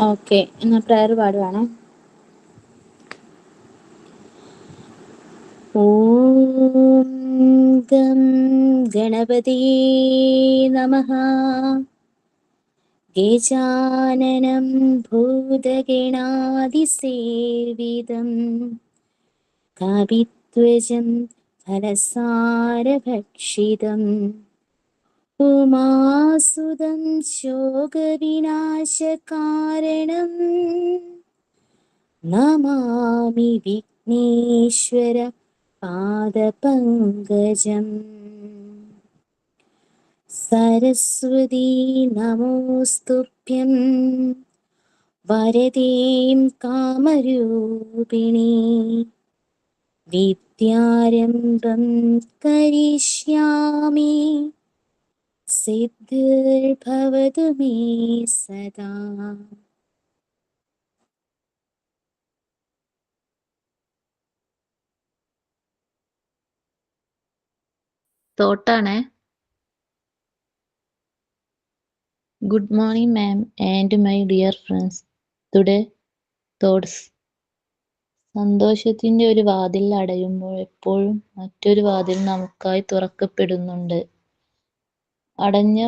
Okay, എന്നാ prayer പാടുവാണേ. ഓം gum ഗണപതിയേ നമഃ. ഗജാനനം ഭൂതഗണാതിസേവിതം കവിധ്വജം ഫലസാരഭക്ഷിതം ഉമാസുതം ശോകവിനാശകാരണം നമാമി വിഘ്നേശ്വര പാദപങ്കജം. സരസ്വതീ നമോസ്തുഭ്യം വരദേ കാമരൂപിണി വിദ്യാരംഭം കരിഷ്യാമി സിദ്ധിർഭവതു may സദാ. തോട്ടാണേ. Good morning, ma'am, and my dear friends. Today, thoughts. സന്തോഷത്തിന്റെ ഒരു വാതിൽ അടയുമ്പോൾ എപ്പോഴും മറ്റൊരു വാതിൽ നമുക്കായി തുറക്കപ്പെടുന്നുണ്ട്. അടഞ്ഞ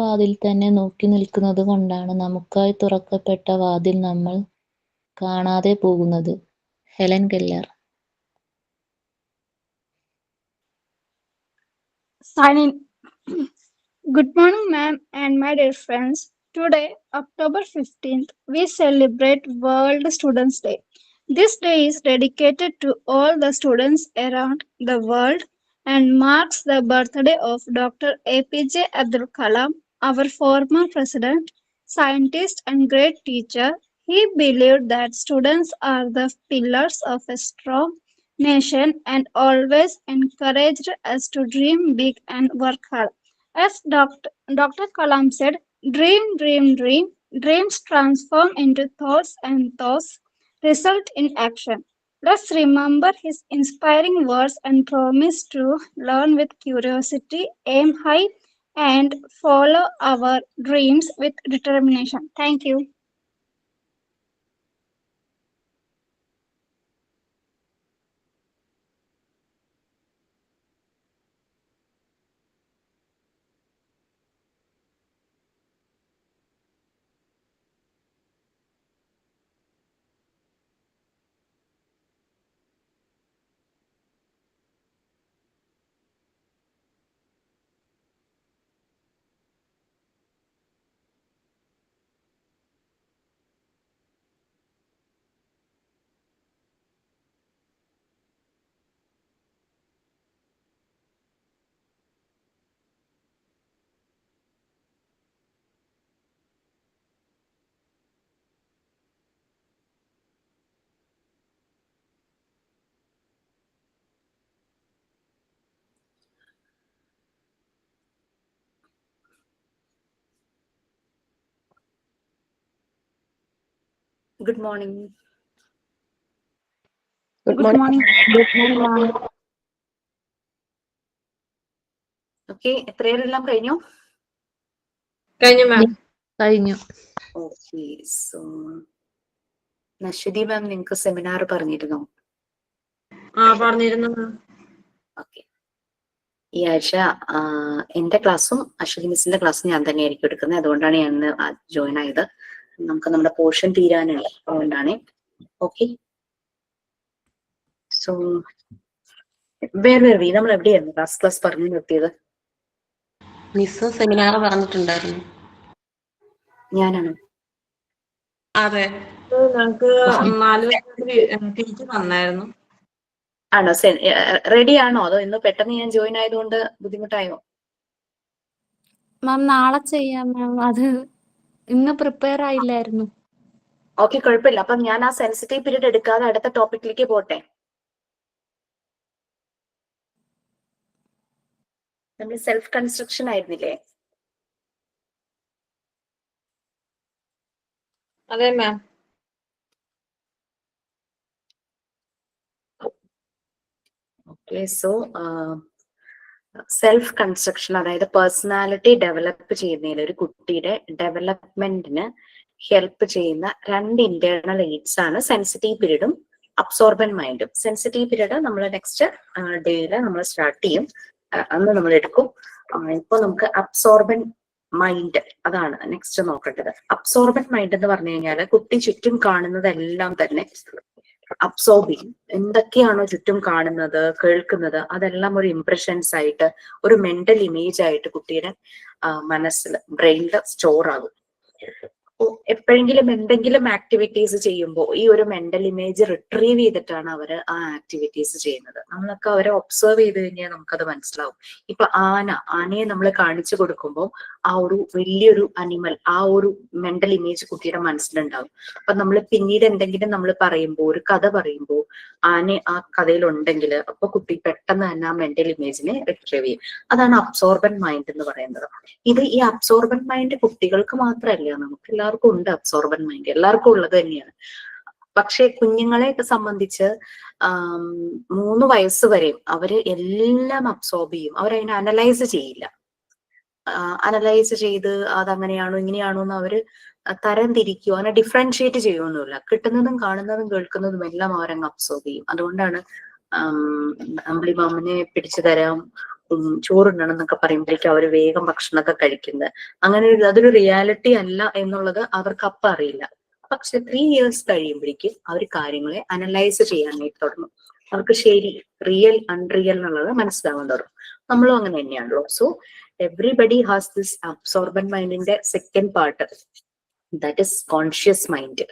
വാതിൽ തന്നെ നോക്കി നിൽക്കുന്നത് കൊണ്ടാണ് നമുക്കായി തുറക്കപ്പെട്ട വാതിൽ നമ്മൾ കാണാതെ പോകുന്നത്. Helen Keller. Signing. Good morning, ma'am, and my dear friends. Today, October 15th, we celebrate World Students' Day. This day is dedicated to all the students around the world and marks the birthday of Dr. APJ Abdul Kalam, our former president, scientist, and great teacher. He believed that students are the pillars of a strong nation and always encouraged us to dream big and work hard. As Dr. Kalam said, dream, dream, dream. Dreams transform into thoughts and thoughts result in action. Let's remember his inspiring words and promise to learn with curiosity, aim high, and follow our dreams with determination. Thank you. Good morning. Good morning. Good morning, ma'am. Okay, prayer എല്ലാം കഴിഞ്ഞു? കഴിഞ്ഞു മാം. കഴിഞ്ഞു. Okay, so നശ്വതി മാം നിങ്ങൾക്ക് seminar പറഞ്ഞിരുന്നോ? പറഞ്ഞിരുന്നു. Okay, ഈ ആഴ്ച എന്റെ ക്ലാസ്സും അശ്വതി മിസ്സിന്റെ ക്ലാസ്സും ഞാൻ തന്നെയായിരിക്കും എടുക്കുന്നത്. അതുകൊണ്ടാണ് ഞാൻ ജോയിൻ ആയത്. നമുക്ക് നമ്മുടെ പോർഷൻ തീരാനുള്ള അതുകൊണ്ടാണ്. ഓക്കെ, സോ വേറെ നമ്മൾ എവിടെയായിരുന്നു ക്ലാസ് പറഞ്ഞു നിർത്തിയത്? മിസ് സെമിനാർ പറഞ്ഞിട്ടുണ്ടായിരുന്നു. ഞാനാണോ? അതെ, ഞങ്ങൾക്ക് 4 തിരിച്ചു വന്നായിരുന്നു. ആണോ? റെഡി ആണോ? അതോ ഇന്ന് പെട്ടെന്ന് ഞാൻ ജോയിൻ ആയതുകൊണ്ട് ബുദ്ധിമുട്ടായോ? മാം നാളെ ചെയ്യാം മാം, അത് ഇന്ന് പ്രിപ്പയർ ആയില്ലായിരുന്നു. ഓക്കെ, കുഴപ്പമില്ല. അപ്പം ഞാൻ ആ സെൻസിറ്റീവ് പീരീഡ് എടുക്കാതെ അടുത്ത ടോപ്പിക്കിലേക്ക് പോട്ടെ. നമ്മൾ സെൽഫ് കൺസ്ട്രക്ഷൻ ആയിരുന്നില്ലേ? അതെ ma'am. Okay, so self construction, അതായത് പേഴ്സണാലിറ്റി ഡെവലപ്പ് ചെയ്യുന്നതിൽ ഒരു കുട്ടിയുടെ ഡെവലപ്മെന്റിന് ഹെൽപ്പ് ചെയ്യുന്ന രണ്ട് ഇന്റേണൽ എയ്ഡ്സ് ആണ് സെൻസിറ്റീവ് പീരീഡും അബ്സോർബൻ മൈൻഡും. സെൻസിറ്റീവ് പീരീഡ് നമ്മൾ നെക്സ്റ്റ് ഡേയില് നമ്മൾ സ്റ്റാർട്ട് ചെയ്യും, അന്ന് നമ്മൾ എടുക്കും. ഇപ്പൊ നമുക്ക് അബ്സോർബൻ മൈൻഡ് അതാണ് നെക്സ്റ്റ് നോക്കേണ്ടത്. അബ്സോർബൻ മൈൻഡ് എന്ന് പറഞ്ഞു കഴിഞ്ഞാൽ കുട്ടി ചുറ്റും കാണുന്നതെല്ലാം തന്നെ അബ്സോർബ് ചെയ്യും. എന്തൊക്കെയാണോ ചുറ്റും കാണുന്നത് കേൾക്കുന്നത് അതെല്ലാം ഒരു ഇംപ്രഷൻസ് ആയിട്ട്, ഒരു മെന്റൽ ഇമേജ് ആയിട്ട് കുട്ടിയുടെ മനസ്സിൽ ബ്രെയിനിൽ സ്റ്റോർ ആകും. എപ്പോഴെങ്കിലും എന്തെങ്കിലും ആക്ടിവിറ്റീസ് ചെയ്യുമ്പോൾ ഈ ഒരു മെന്റൽ ഇമേജ് റിട്രീവ് ചെയ്തിട്ടാണ് അവർ ആ ആക്ടിവിറ്റീസ് ചെയ്യുന്നത്. നമ്മളൊക്കെ അവരെ ഒബ്സർവ് ചെയ്ത് കഴിഞ്ഞാൽ നമുക്കത് മനസ്സിലാവും. ഇപ്പൊ ആനയെ നമ്മൾ കാണിച്ചു കൊടുക്കുമ്പോൾ ആ ഒരു വലിയൊരു അനിമൽ, ആ ഒരു മെന്റൽ ഇമേജ് കുട്ടിയുടെ മനസ്സിലുണ്ടാവും. അപ്പൊ നമ്മൾ പിന്നീട് എന്തെങ്കിലും നമ്മൾ പറയുമ്പോൾ, ഒരു കഥ പറയുമ്പോൾ ആന ആ കഥയിൽ ഉണ്ടെങ്കിൽ അപ്പൊ കുട്ടി പെട്ടെന്ന് തന്നെ ആ മെന്റൽ ഇമേജിനെ റിട്രീവ് ചെയ്യും. അതാണ് അബ്സോർബൻ മൈൻഡ് എന്ന് പറയുന്നത്. ഈ അബ്സോർബൻ മൈൻഡ് കുട്ടികൾക്ക് മാത്രമല്ല, നമുക്ക് എല്ലാവർക്കും ഉണ്ട് അബ്സോർബൻ മൈൻഡ്, എല്ലാവർക്കും ഉള്ളത് തന്നെയാണ്. പക്ഷെ കുഞ്ഞുങ്ങളെയൊക്കെ സംബന്ധിച്ച് 3 വയസ്സ് വരെയും അവര് എല്ലാം അബ്സോർബ് ചെയ്യും. അവരതിനെ അനലൈസ് ചെയ്യില്ല. അനലൈസ് ചെയ്ത് അതങ്ങനെയാണോ ഇങ്ങനെയാണോ എന്ന് അവര് തരം തിരിക്കുകയോ അങ്ങനെ ഡിഫറൻഷിയേറ്റ് ചെയ്യുമൊന്നുമില്ല. കിട്ടുന്നതും കാണുന്നതും കേൾക്കുന്നതും എല്ലാം അവരങ്ങ് അബ്സോർബ് ചെയ്യും. അതുകൊണ്ടാണ് അമ്പിളിമാമനെ പിടിച്ചു തരാം, ചോറുണ്ടണം എന്നൊക്കെ പറയുമ്പോഴേക്കും അവര് വേഗം ഭക്ഷണമൊക്കെ കഴിക്കുന്നത്. അങ്ങനെ അതൊരു റിയാലിറ്റി അല്ല എന്നുള്ളത് അവർക്ക് അപ്പം അറിയില്ല. പക്ഷെ 3 ഇയേഴ്സ് കഴിയുമ്പോഴേക്കും അവർ കാര്യങ്ങളെ അനലൈസ് ചെയ്യാനായിട്ട് തുടങ്ങും. അവർക്ക് ശരി, റിയൽ അൺറിയൽ എന്നുള്ളത് മനസ്സിലാവാൻ തുടങ്ങും. നമ്മളും അങ്ങനെ തന്നെയാണല്ലോ. So everybody has this absorbent മൈൻഡിന്റെ second part, that is conscious mind.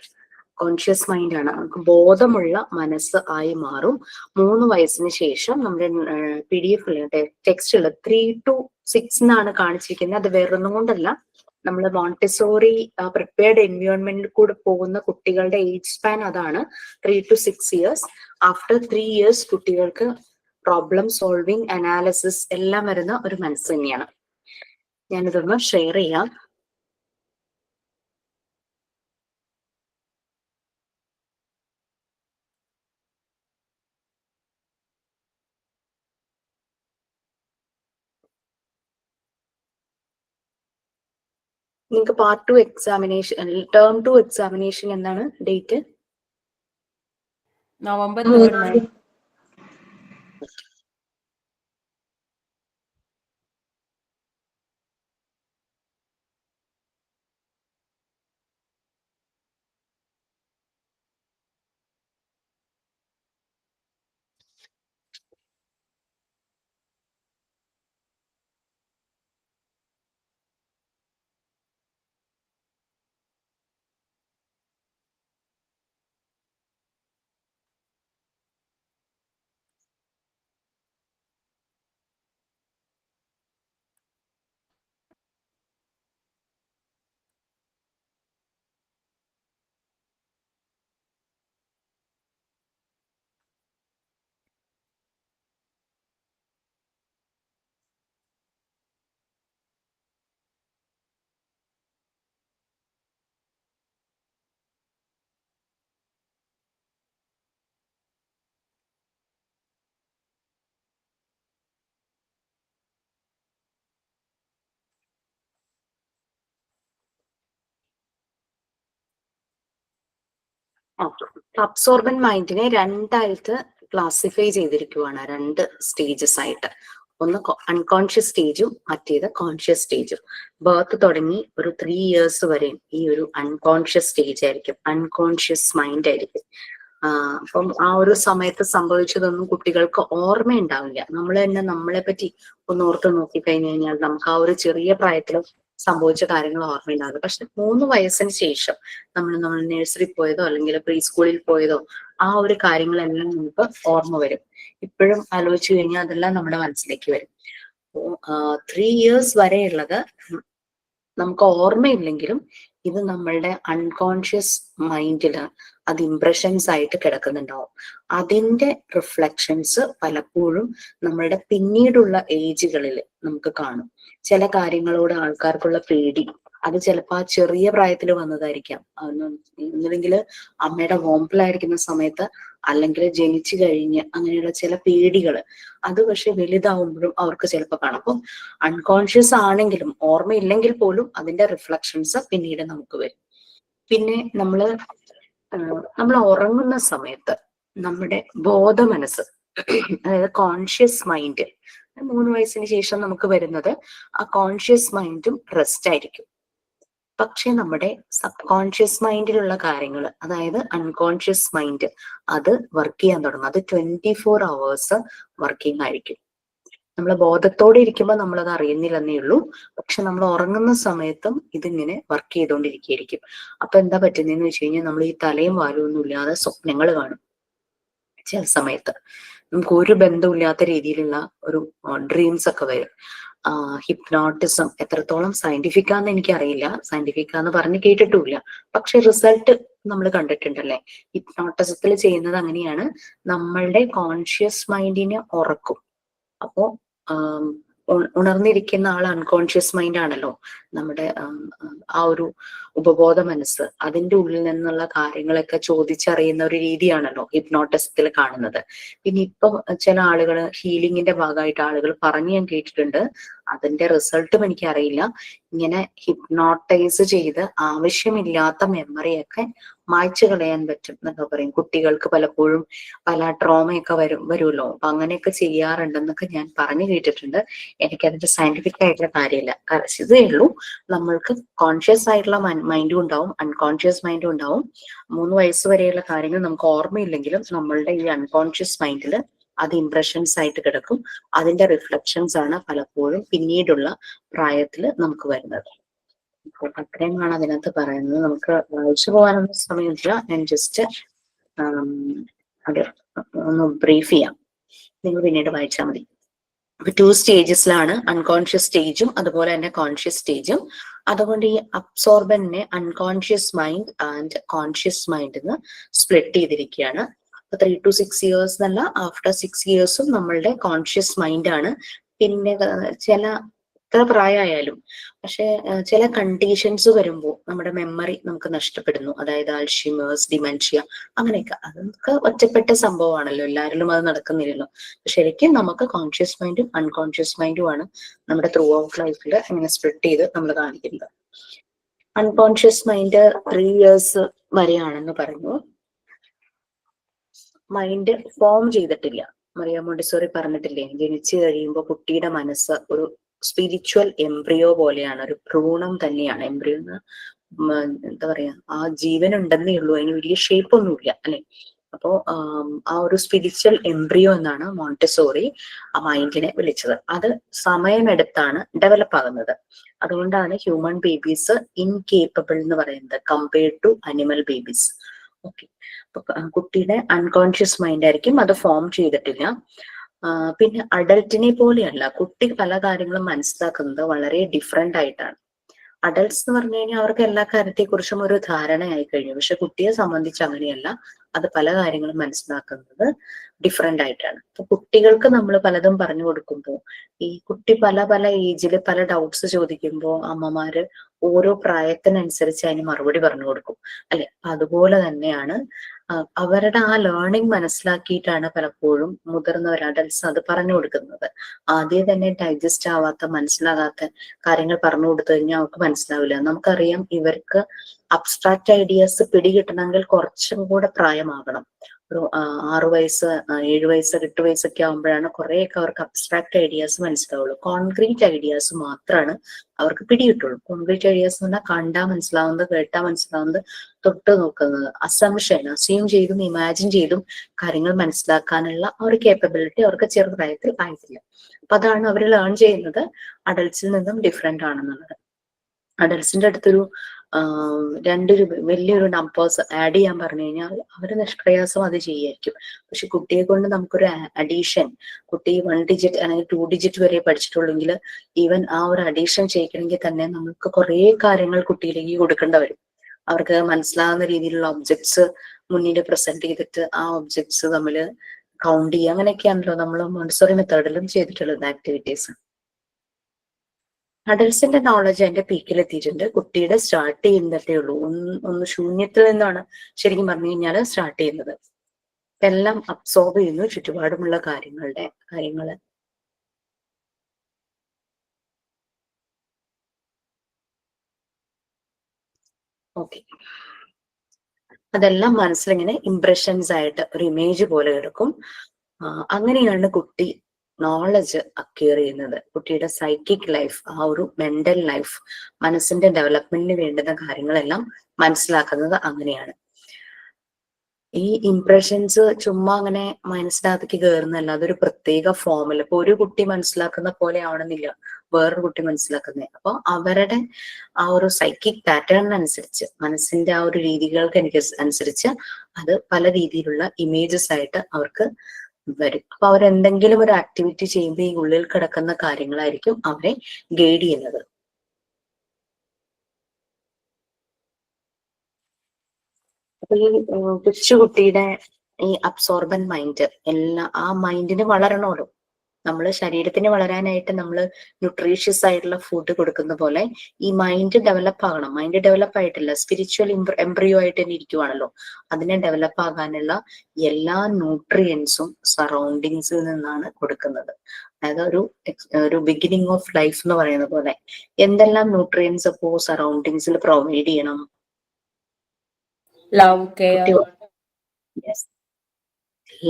Conscious mind ആണ്, നമുക്ക് ബോധമുള്ള മനസ്സ് ആയി മാറും. 3 വയസ്സിന് ശേഷം നമ്മുടെ PDF ടെക്സ്റ്റിൽ 3 to 6 എന്നാണ് കാണിച്ചിരിക്കുന്നത്. അത് വേറൊന്നും കൊണ്ടല്ല, നമ്മൾ മോണ്ടിസോറി പ്രിപ്പയർഡ് എൻവയോൺമെന്റിൽ കൂടെ പോകുന്ന കുട്ടികളുടെ ഏജ് സ്പാൻ അതാണ്, 3 to 6 ഇയേഴ്സ്. ആഫ്റ്റർ 3 ഇയേഴ്സ് കുട്ടികൾക്ക് പ്രോബ്ലം സോൾവിങ്, അനാലിസിസ് എല്ലാം വരുന്ന ഒരു മനസ്സ് തന്നെയാണ്. ഞാനിതൊന്ന് ഷെയർ ചെയ്യാം. നിങ്ങൾക്ക് പാർട്ട് 2 എക്സാമിനേഷൻ, ടേം 2 എക്സാമിനേഷൻ എന്നാണ് ഡേറ്റ്? November 3rd. അബ്സോർബൻ മൈൻഡിനെ രണ്ടായിട്ട് ക്ലാസിഫൈ ചെയ്തിരിക്കുവാണ്, 2 സ്റ്റേജസ് ആയിട്ട്. ഒന്ന് അൺകോൺഷ്യസ് സ്റ്റേജും മറ്റേത് കോൺഷ്യസ് സ്റ്റേജും. ബർത്ത് തുടങ്ങി ഒരു 3 ഇയേഴ്സ് വരെയും ഈ ഒരു അൺകോൺഷ്യസ് സ്റ്റേജ് ആയിരിക്കും, അൺകോൺഷ്യസ് മൈൻഡ് ആയിരിക്കും. അപ്പം ആ ഒരു സമയത്ത് സംഭവിച്ചതൊന്നും കുട്ടികൾക്ക് ഓർമ്മയുണ്ടാവില്ല. നമ്മൾ തന്നെ നമ്മളെ പറ്റി ഒന്ന് ഓർത്ത് നോക്കിക്കഴിഞ്ഞു കഴിഞ്ഞാൽ നമുക്ക് ആ ഒരു ചെറിയ പ്രായത്തിലും സംഭവിച്ച കാര്യങ്ങൾ ഓർമ്മയുണ്ടാവില്ല. പക്ഷെ 3 വയസ്സിന് ശേഷം നമ്മൾ നഴ്സറി പോയതോ അല്ലെങ്കിൽ പ്രീ സ്കൂളിൽ പോയതോ ആ ഒരു കാര്യങ്ങളെല്ലാം നമുക്ക് ഓർമ്മ വരും. ഇപ്പോഴും ആലോചിച്ചു കഴിഞ്ഞാൽ അതെല്ലാം നമ്മുടെ മനസ്സിലേക്ക് വരും. 3 ഇയേഴ്സ് വരെയുള്ളത് നമുക്ക് ഓർമ്മയില്ലെങ്കിലും ഇത് നമ്മളുടെ അൺകോൺഷ്യസ് മൈൻഡില് അത് ഇംപ്രഷൻസ് ആയിട്ട് കിടക്കുന്നുണ്ടാവും. അതിന്റെ റിഫ്ലക്ഷൻസ് പലപ്പോഴും നമ്മളുടെ പിന്നീടുള്ള ഏജുകളിൽ നമുക്ക് കാണും. ചില കാര്യങ്ങളോട് ആൾക്കാർക്കുള്ള പേടി അത് ചിലപ്പോൾ ആ ചെറിയ പ്രായത്തിൽ വന്നതായിരിക്കാം. ഒന്നുമില്ലെങ്കിൽ അമ്മയുടെ വോമ്പിലായിരിക്കുന്ന സമയത്ത്, അല്ലെങ്കിൽ ജനിച്ചു കഴിഞ്ഞ് അങ്ങനെയുള്ള ചില പേടികൾ അത് പക്ഷെ വലുതാവുമ്പോഴും അവർക്ക് ചിലപ്പോൾ കാണും. അപ്പം അൺകോൺഷ്യസ് ആണെങ്കിലും ഓർമ്മയില്ലെങ്കിൽ പോലും അതിന്റെ റിഫ്ലക്ഷൻസ് പിന്നീട് നമുക്ക് വരും. പിന്നെ നമ്മൾ ഉറങ്ങുന്ന സമയത്ത് നമ്മുടെ ബോധമനസ്സ്, അതായത് കോൺഷ്യസ് മൈൻഡ്, 3 വയസ്സിന് ശേഷം നമുക്ക് വരുന്നത് ആ കോൺഷ്യസ് മൈൻഡും റെസ്റ്റ് ആയിരിക്കും. പക്ഷെ നമ്മുടെ സബ് കോൺഷ്യസ് മൈൻഡിലുള്ള കാര്യങ്ങൾ, അതായത് അൺകോൺഷ്യസ് മൈൻഡ്, അത് വർക്ക് ചെയ്യാൻ തുടങ്ങും. അത് 24 hours വർക്കിംഗ് ആയിരിക്കും. നമ്മൾ ബോധത്തോടെ ഇരിക്കുമ്പോൾ നമ്മളത് അറിയുന്നില്ലെന്നേ ഉള്ളൂ. പക്ഷെ നമ്മൾ ഉറങ്ങുന്ന സമയത്തും ഇതിങ്ങനെ വർക്ക് ചെയ്തുകൊണ്ടിരിക്കുകയായിരിക്കും. അപ്പൊ എന്താ പറ്റുന്നതെന്ന് വെച്ച് കഴിഞ്ഞാൽ നമ്മൾ ഈ തലയും വാലും ഒന്നും ഇല്ലാതെ സ്വപ്നങ്ങൾ കാണും. ചില സമയത്ത് നമുക്ക് ഒരു ബന്ധമില്ലാത്ത രീതിയിലുള്ള ഒരു ഡ്രീംസ് ഒക്കെ വരും. ഹിപ്നോട്ടിസം എത്രത്തോളം സയന്റിഫിക് ആണെന്ന് എനിക്കറിയില്ല, സയന്റിഫിക് ആന്ന് പറഞ്ഞ് കേട്ടിട്ടുമില്ല. പക്ഷെ റിസൾട്ട് നമ്മൾ കണ്ടിട്ടുണ്ടല്ലേ. ഹിപ്നോട്ടിസത്തിൽ ചെയ്യുന്നത് അങ്ങനെയാണ്, നമ്മളുടെ കോൺഷ്യസ് മൈൻഡിനെ ഉറക്കും. അപ്പോ ഉണർന്നിരിക്കുന്ന ആൾ അൺകോൺഷ്യസ് മൈൻഡ് ആണല്ലോ. നമ്മുടെ ആ ഒരു ഉപബോധ മനസ്സ്, അതിന്റെ ഉള്ളിൽ നിന്നുള്ള കാര്യങ്ങളൊക്കെ ചോദിച്ചറിയുന്ന ഒരു രീതിയാണല്ലോ ഹിപ്നോട്ടിസത്തിൽ കാണുന്നത്. പിന്നെ ഇപ്പൊ ചില ആളുകൾ ഹീലിംഗിന്റെ ഭാഗമായിട്ട് ആളുകൾ പറഞ്ഞു ഞാൻ കേട്ടിട്ടുണ്ട്. അതിന്റെ റിസൾട്ടും എനിക്കറിയില്ല. ഇങ്ങനെ ഹിപ്നോട്ടൈസ് ചെയ്ത് ആവശ്യമില്ലാത്ത മെമ്മറിയൊക്കെ മായ്ച്ചു കളയാൻ പറ്റും എന്നൊക്കെ പറയും. കുട്ടികൾക്ക് പലപ്പോഴും പല ട്രോമയൊക്കെ വരുമല്ലോ. അപ്പൊ അങ്ങനെയൊക്കെ ചെയ്യാറുണ്ടെന്നൊക്കെ ഞാൻ പറഞ്ഞു കേട്ടിട്ടുണ്ട്. എനിക്കതിന്റെ സയന്റിഫിക് ആയിട്ടുള്ള കാര്യമില്ല. ഇതേ ഉള്ളൂ, നമ്മൾക്ക് കോൺഷ്യസ് ആയിട്ടുള്ള മൈൻഡും ഉണ്ടാവും, അൺകോൺഷ്യസ് മൈൻഡും ഉണ്ടാവും. 3 വയസ്സ് വരെയുള്ള കാര്യങ്ങൾ നമുക്ക് ഓർമ്മയില്ലെങ്കിലും നമ്മളുടെ ഈ അൺകോൺഷ്യസ് മൈൻഡിൽ അത് ഇംപ്രഷൻസ് ആയിട്ട് കിടക്കും. അതിന്റെ റിഫ്ലക്ഷൻസ് ആണ് പലപ്പോഴും പിന്നീടുള്ള പ്രായത്തിൽ നമുക്ക് വരുന്നത്. അപ്പോൾ അത്രയുമാണ് അതിനകത്ത് പറയുന്നത്. നമുക്ക് വായിച്ചു പോകാനൊന്നും സമയമില്ല. ഞാൻ ജസ്റ്റ് അത് ഒന്ന് ബ്രീഫ് ചെയ്യാം. നിങ്ങൾ പിന്നീട് വായിച്ചാൽ മതി. 2 സ്റ്റേജസിലാണ്, അൺകോൺഷ്യസ് സ്റ്റേജും അതുപോലെ തന്നെ കോൺഷ്യസ് സ്റ്റേജും. അതുകൊണ്ട് ഈ അബ്സോർബന്റിനെ unconscious mind and conscious mind എന്ന് സ്പ്ലിറ്റ് ചെയ്തിരിക്കുകയാണ്. 3 to 6 years എന്നല്ല, ആഫ്റ്റർ 6 years നമ്മളുടെ കോൺഷ്യസ് മൈൻഡ് ആണ്. പിന്നെ ചില എത്ര പ്രായമായാലും പക്ഷെ ചില കണ്ടീഷൻസ് വരുമ്പോൾ നമ്മുടെ മെമ്മറി നമുക്ക് നഷ്ടപ്പെടുന്നു. അതായത് ആൽഷിമേഴ്സ്, ഡിമെൻഷ്യ, അങ്ങനെയൊക്കെ. അതൊക്കെ ഒറ്റപ്പെട്ട സംഭവമാണല്ലോ, എല്ലാവരിലും അത് നടക്കുന്നില്ലല്ലോ. ശരിക്കും നമുക്ക് കോൺഷ്യസ് മൈൻഡും അൺകോൺഷ്യസ് മൈൻഡും ആണ് നമ്മുടെ ത്രൂ ഔട്ട് ലൈഫിൽ ഇങ്ങനെ സ്പ്ലിറ്റ് ചെയ്ത് നമ്മൾ കാണിക്കുന്നത്. അൺകോൺഷ്യസ് മൈൻഡ് 3 years വരെയാണെന്ന് പറഞ്ഞു. മൈൻഡ് ഫോം ചെയ്തിട്ടില്ല. മറിയ മോണ്ടിസോറി പറഞ്ഞിട്ടില്ലേ, ജനിച്ചു കഴിയുമ്പോൾ കുട്ടിയുടെ മനസ്സ് ഒരു സ്പിരിച്വൽ എംബ്രിയോ പോലെയാണ്, ഒരു ഭ്രൂണം തന്നെയാണ്. എംബ്രിയോ എന്ന് എന്താ പറയാ, ആ ജീവൻ ഉണ്ടെന്നേ ഉള്ളൂ, അതിന് വലിയ ഷേപ്പ് ഒന്നുമില്ല അല്ലെ. അപ്പോ ആ ഒരു സ്പിരിച്വൽ എംബ്രിയോ എന്നാണ് മോണ്ടിസോറി ആ മൈൻഡിനെ വിളിച്ചത്. അത് സമയമെടുത്താണ് ഡെവലപ്പ് ആകുന്നത്. അതുകൊണ്ടാണ് ഹ്യൂമൻ ബേബീസ് ഇൻകേപ്പബിൾ എന്ന് പറയുന്നത് compared to animal babies. Okay, കുട്ടിയുടെ അൺകോൺഷ്യസ് മൈൻഡ് ആയിരിക്കും, അത് ഫോം ചെയ്തിട്ടില്ല. പിന്നെ അഡൽറ്റിനെ പോലെയല്ല, കുട്ടി പല കാര്യങ്ങളും മനസ്സിലാക്കുന്നത് വളരെ ഡിഫറെന്റ് ആയിട്ടാണ്. അഡൽട്ട്സ് എന്ന് പറഞ്ഞു കഴിഞ്ഞാൽ അവർക്ക് എല്ലാ കാര്യത്തെക്കുറിച്ചും ഒരു ധാരണയായി കഴിഞ്ഞു. പക്ഷെ കുട്ടിയെ സംബന്ധിച്ച് അങ്ങനെയല്ല, അത് പല കാര്യങ്ങളും മനസ്സിലാക്കുന്നത് ഡിഫറെന്റ് ആയിട്ടാണ്. അപ്പൊ കുട്ടികൾക്ക് നമ്മൾ പലതും പറഞ്ഞു കൊടുക്കുമ്പോൾ ഈ കുട്ടി പല പല ഏജിൽ പല ഡൗട്ട്സ് ചോദിക്കുമ്പോൾ അമ്മമാര് ഓരോ പ്രായത്തിനനുസരിച്ച് അതിന് മറുപടി പറഞ്ഞു കൊടുക്കും അല്ലെ. അതുപോലെ തന്നെയാണ് അവരുടെ ആ ലേണിംഗ് മനസ്സിലാക്കിയിട്ടാണ് പലപ്പോഴും മുതിർന്നവർ അഡൽട്സ് അത് പറഞ്ഞു കൊടുക്കുന്നത്. ആദ്യം തന്നെ ഡൈജസ്റ്റ് ആവാത്ത മനസ്സിലാകാത്ത കാര്യങ്ങൾ പറഞ്ഞു കൊടുത്തു കഴിഞ്ഞാൽ അവർക്ക് മനസ്സിലാവില്ല. നമുക്കറിയാം ഇവർക്ക് അബ്സ്ട്രാക്ട് ഐഡിയാസ് പിടികിട്ടണമെങ്കിൽ കുറച്ചും കൂടെ പ്രായമാകണം. ഒരു 6 വയസ്സ് 7 വയസ്സ് 8 വയസ്സൊക്കെ ആകുമ്പോഴാണ് കുറെയൊക്കെ അവർക്ക് അബ്സ്ട്രാക്ട് ഐഡിയാസ് മനസ്സിലാവുള്ളൂ. കോൺക്രീറ്റ് ഐഡിയാസ് മാത്രമാണ് അവർക്ക് പിടികിട്ടുള്ളൂ. കോൺക്രീറ്റ് ഐഡിയാസ് എന്ന് പറഞ്ഞാൽ കണ്ടാൽ മനസ്സിലാവുന്നത്, കേട്ടാൽ മനസ്സിലാവുന്നത്, തൊട്ട് നോക്കുന്നത്, അസ്യൂം ചെയ്തും ഇമാജിൻ ചെയ്തും കാര്യങ്ങൾ മനസ്സിലാക്കാനുള്ള ആ ഒരു കേപ്പബിലിറ്റി അവർക്ക് ചെറുപ്രായത്തിൽ ആയിട്ടില്ല. അപ്പൊ അതാണ് അവർ ലേൺ ചെയ്യുന്നത് അഡൽട്സിൽ നിന്നും ഡിഫറെന്റ് ആണെന്നുള്ളത്. അഡൽട്സിന്റെ അടുത്തൊരു വലിയൊരു നമ്പേഴ്സ് ആഡ് ചെയ്യാൻ പറഞ്ഞു കഴിഞ്ഞാൽ അവർ നിഷ്പ്രയാസം അത് ചെയ്യായിരിക്കും. പക്ഷെ കുട്ടിയെ കൊണ്ട് നമുക്കൊരു അഡീഷൻ, കുട്ടി 1 digit അല്ലെങ്കിൽ 2 digit വരെ പഠിച്ചിട്ടുള്ളെങ്കിൽ ഈവൻ ആ ഒരു അഡീഷൻ ചെയ്യിക്കണമെങ്കിൽ തന്നെ നമുക്ക് കുറെ കാര്യങ്ങൾ കുട്ടിയിലേക്ക് കൊടുക്കേണ്ട വരും. അവർക്ക് മനസ്സിലാകുന്ന രീതിയിലുള്ള ഒബ്ജക്ട്സ് മുന്നിൽ പ്രസന്റ് ചെയ്തിട്ട് ആ ഒബ്ജക്ട്സ് തമ്മിൽ കൗണ്ട് ചെയ്യുക, അങ്ങനെയൊക്കെയാണല്ലോ നമ്മൾ മോണ്ടിസോറി മെത്തേഡിലും ചെയ്തിട്ടുള്ളത് ആക്ടിവിറ്റീസ്. അഡൽസിന്റെ നോളജ് അതിന്റെ പീക്കിൽ എത്തിയിട്ടുണ്ട്. കുട്ടിയുടെ സ്റ്റാർട്ട് ചെയ്യുന്നതേ ഉള്ളൂ. ഒന്ന് ശൂന്യത്തിൽ നിന്നാണ് ശരിക്കും പറഞ്ഞു കഴിഞ്ഞാൽ സ്റ്റാർട്ട് ചെയ്യുന്നത്. എല്ലാം അബ്സോർബ് ചെയ്യുന്നു, ചുറ്റുപാടുമുള്ള കാര്യങ്ങള്. ഓക്കെ, അതെല്ലാം മനസ്സിലിങ്ങനെ ഇംപ്രഷൻസ് ആയിട്ട് ഒരു ഇമേജ് പോലെ കിടക്കും. അങ്ങനെയാണ് കുട്ടി നോളജ് അക്വയർ ചെയ്യുന്നത്. കുട്ടിയുടെ സൈക്കിക് ലൈഫ്, ആ ഒരു മെന്റൽ ലൈഫ്, മനസ്സിന്റെ ഡെവലപ്മെന്റിന് വേണ്ടുന്ന കാര്യങ്ങളെല്ലാം മനസ്സിലാക്കുന്നത് അങ്ങനെയാണ്. ഈ ഇംപ്രഷൻസ് ചുമ്മാ അങ്ങനെ മനസ്സിനകത്തേക്ക് കയറുന്നല്ല, അതൊരു പ്രത്യേക ഫോമിൽ. ഇപ്പൊ ഒരു കുട്ടി മനസ്സിലാക്കുന്ന പോലെ ആവണമെന്നില്ല വേറൊരു കുട്ടി മനസ്സിലാക്കുന്നത്. അപ്പൊ അവരുടെ ആ ഒരു സൈക്കിക് പാറ്റേണിനനുസരിച്ച്, മനസ്സിന്റെ ആ ഒരു രീതികൾക്ക് അനുസരിച്ച് അത് പല രീതിയിലുള്ള ഇമേജസ് ആയിട്ട് അവർക്ക് വരും. അപ്പൊ അവരെന്തെങ്കിലും ഒരു ആക്ടിവിറ്റി ചെയ്യുമ്പോൾ ഈ ഉള്ളിൽ കിടക്കുന്ന കാര്യങ്ങളായിരിക്കും അവരെ ഗൈഡ് ചെയ്യുന്നത്. അപ്പൊ ഈ കൊച്ചുകുട്ടിയുടെ ഈ അബ്സോർബൻ മൈൻഡ് എല്ലാം, ആ മൈൻഡിന് വളരണമല്ലോ. നമ്മള് ശരീരത്തിന് വളരാനായിട്ട് നമ്മൾ ന്യൂട്രീഷ്യസ് ആയിട്ടുള്ള ഫുഡ് കൊടുക്കുന്ന പോലെ ഈ മൈൻഡ് ഡെവലപ്പ് ആകണം. മൈൻഡ് ഡെവലപ്പ് ആയിട്ടില്ല, സ്പിരിച്വൽ എംബ്രിയോ ആയിട്ട് തന്നെ ഇരിക്കുവാണല്ലോ. അതിനെ ഡെവലപ്പ് ആകാനുള്ള എല്ലാ ന്യൂട്രിയൻസും സറൗണ്ടിങ്സിൽ നിന്നാണ് കൊടുക്കുന്നത്. അതായത് ഒരു ബിഗിനിങ് ഓഫ് ലൈഫ് എന്ന് പറയുന്ന പോലെ എന്തെല്ലാം ന്യൂട്രിയൻസ് അപ്പോ സറൗണ്ടിങ്സിൽ പ്രൊവൈഡ് ചെയ്യണം? Love, care,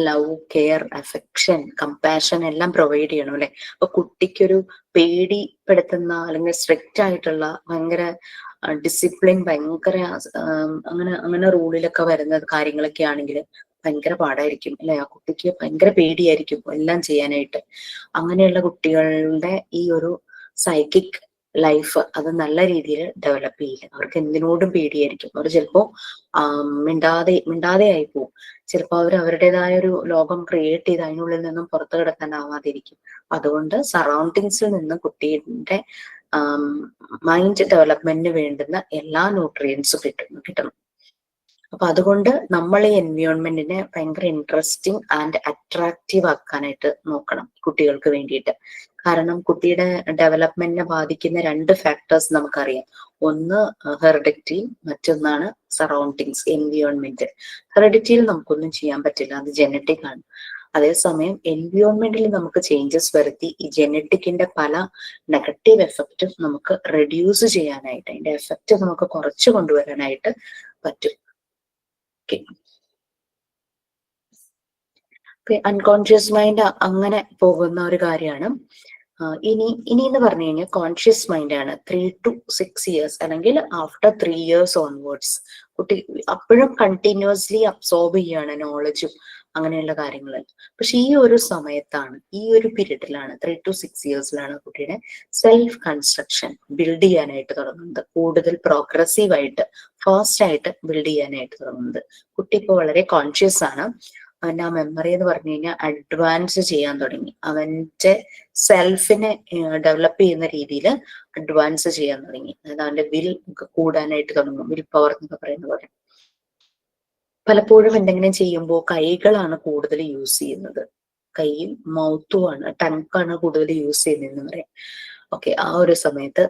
love, care, affection, compassion എല്ലാം പ്രൊവൈഡ് ചെയ്യണം അല്ലെ. അപ്പൊ കുട്ടിക്കൊരു പേടിപ്പെടുത്തുന്ന അല്ലെങ്കിൽ സ്ട്രിക്റ്റ് ആയിട്ടുള്ള, ഭയങ്കര ഡിസിപ്ലിൻ, ഭയങ്കര അങ്ങനെ റൂളിലൊക്കെ വരുന്ന കാര്യങ്ങളൊക്കെ ആണെങ്കിൽ ഭയങ്കര പാടായിരിക്കും അല്ലെ. ആ കുട്ടിക്ക് ഭയങ്കര പേടിയായിരിക്കും എല്ലാം ചെയ്യാനായിട്ട്. അങ്ങനെയുള്ള കുട്ടികളുടെ ഈ ഒരു സൈക്കിക് ലൈഫ് അത് നല്ല രീതിയിൽ ഡെവലപ്പ് ചെയ്യില്ല. അവർക്ക് എന്തിനോടും പേടിയായിരിക്കും. അവർ ചിലപ്പോ മിണ്ടാതെ ആയി പോവും. ചിലപ്പോൾ അവർ അവരുടേതായ ഒരു ലോകം ക്രിയേറ്റ് ചെയ്ത് അതിനുള്ളിൽ നിന്നും പുറത്തു കിടക്കാനാവാതിരിക്കും. അതുകൊണ്ട് സറൗണ്ടിങ്സിൽ നിന്ന് കുട്ടിയുടെ മൈൻഡ് ഡെവലപ്മെന്റിന് വേണ്ടുന്ന എല്ലാ ന്യൂട്രിയൻസും കിട്ടണം. അപ്പൊ അതുകൊണ്ട് നമ്മൾ ഈ എൻവയോൺമെന്റിനെ ഭയങ്കര ഇൻട്രസ്റ്റിംഗ് ആൻഡ് അട്രാക്റ്റീവ് ആക്കാനായിട്ട് നോക്കണം കുട്ടികൾക്ക് വേണ്ടിയിട്ട്. കാരണം കുട്ടിയുടെ ഡെവലപ്മെന്റിനെ ബാധിക്കുന്ന 2 ഫാക്ടേഴ്സ് നമുക്കറിയാം. ഒന്ന് ഹെറിഡിറ്റി, മറ്റൊന്നാണ് സറൗണ്ടിങ്സ്, എൻവയോൺമെന്റ്. ഹെറിഡിറ്റിയിൽ നമുക്കൊന്നും ചെയ്യാൻ പറ്റില്ല, അത് ജനറ്റിക് ആണ്. അതേസമയം എൻവയോൺമെന്റിൽ നമുക്ക് ചേഞ്ചസ് വരുത്തി ഈ ജനറ്റിക്കിന്റെ പല നെഗറ്റീവ് എഫക്റ്റും നമുക്ക് റെഡ്യൂസ് ചെയ്യാനായിട്ട്, അതിന്റെ എഫക്റ്റ് നമുക്ക് കുറച്ചു കൊണ്ടുവരാനായിട്ട് പറ്റും. അൺകോൺഷ്യസ് മൈൻഡ് അങ്ങനെ പോകുന്ന ഒരു കാര്യമാണ്. ഇനി എന്ന് പറഞ്ഞു കഴിഞ്ഞാൽ കോൺഷ്യസ് മൈൻഡ് ആണ്. 3 to 6 years അല്ലെങ്കിൽ ആഫ്റ്റർ 3 years ഓൺവേർഡ്സ് കുട്ടി അപ്പോഴും കണ്ടിന്യൂസ്ലി അബ്സോർബ് ചെയ്യാണ് നോളജും അങ്ങനെയുള്ള കാര്യങ്ങളെല്ലാം. പക്ഷെ ഈ ഒരു സമയത്താണ്, ഈ ഒരു പീരീഡിലാണ്, 3 to 6 yearsലാണ് കുട്ടിയുടെ സെൽഫ് കൺസ്ട്രക്ഷൻ ബിൽഡ് ചെയ്യാനായിട്ട് തുടങ്ങുന്നത്. കൂടുതൽ പ്രോഗ്രസീവ് ആയിട്ട്, ഫാസ്റ്റ് ആയിട്ട് ബിൽഡ് ചെയ്യാനായിട്ട് തുടങ്ങുന്നത്. കുട്ടി ഇപ്പോൾ വളരെ കോൺഷ്യസ് ആണ്. അവന്റെ ആ മെമ്മറി എന്ന് പറഞ്ഞു കഴിഞ്ഞാൽ അഡ്വാൻസ് ചെയ്യാൻ തുടങ്ങി. അവന്റെ സെൽഫിനെ ഡെവലപ്പ് ചെയ്യുന്ന രീതിയിൽ അഡ്വാൻസ് ചെയ്യാൻ തുടങ്ങി. അതായത് അവന്റെ വിൽ കൂടാനായിട്ട് തുടങ്ങും, വിൽ പവർ എന്നൊക്കെ പറയുന്ന പോലെ. പലപ്പോഴും എന്തെങ്കിലും ചെയ്യുമ്പോൾ കൈകളാണ് കൂടുതൽ യൂസ് ചെയ്യുന്നത്. കൈയും മൗത്തുമാണ്, ടങ്കാണ് കൂടുതൽ യൂസ് ചെയ്യുന്നതെന്ന് പറയാം. ഓക്കെ, ആ ഒരു സമയത്ത്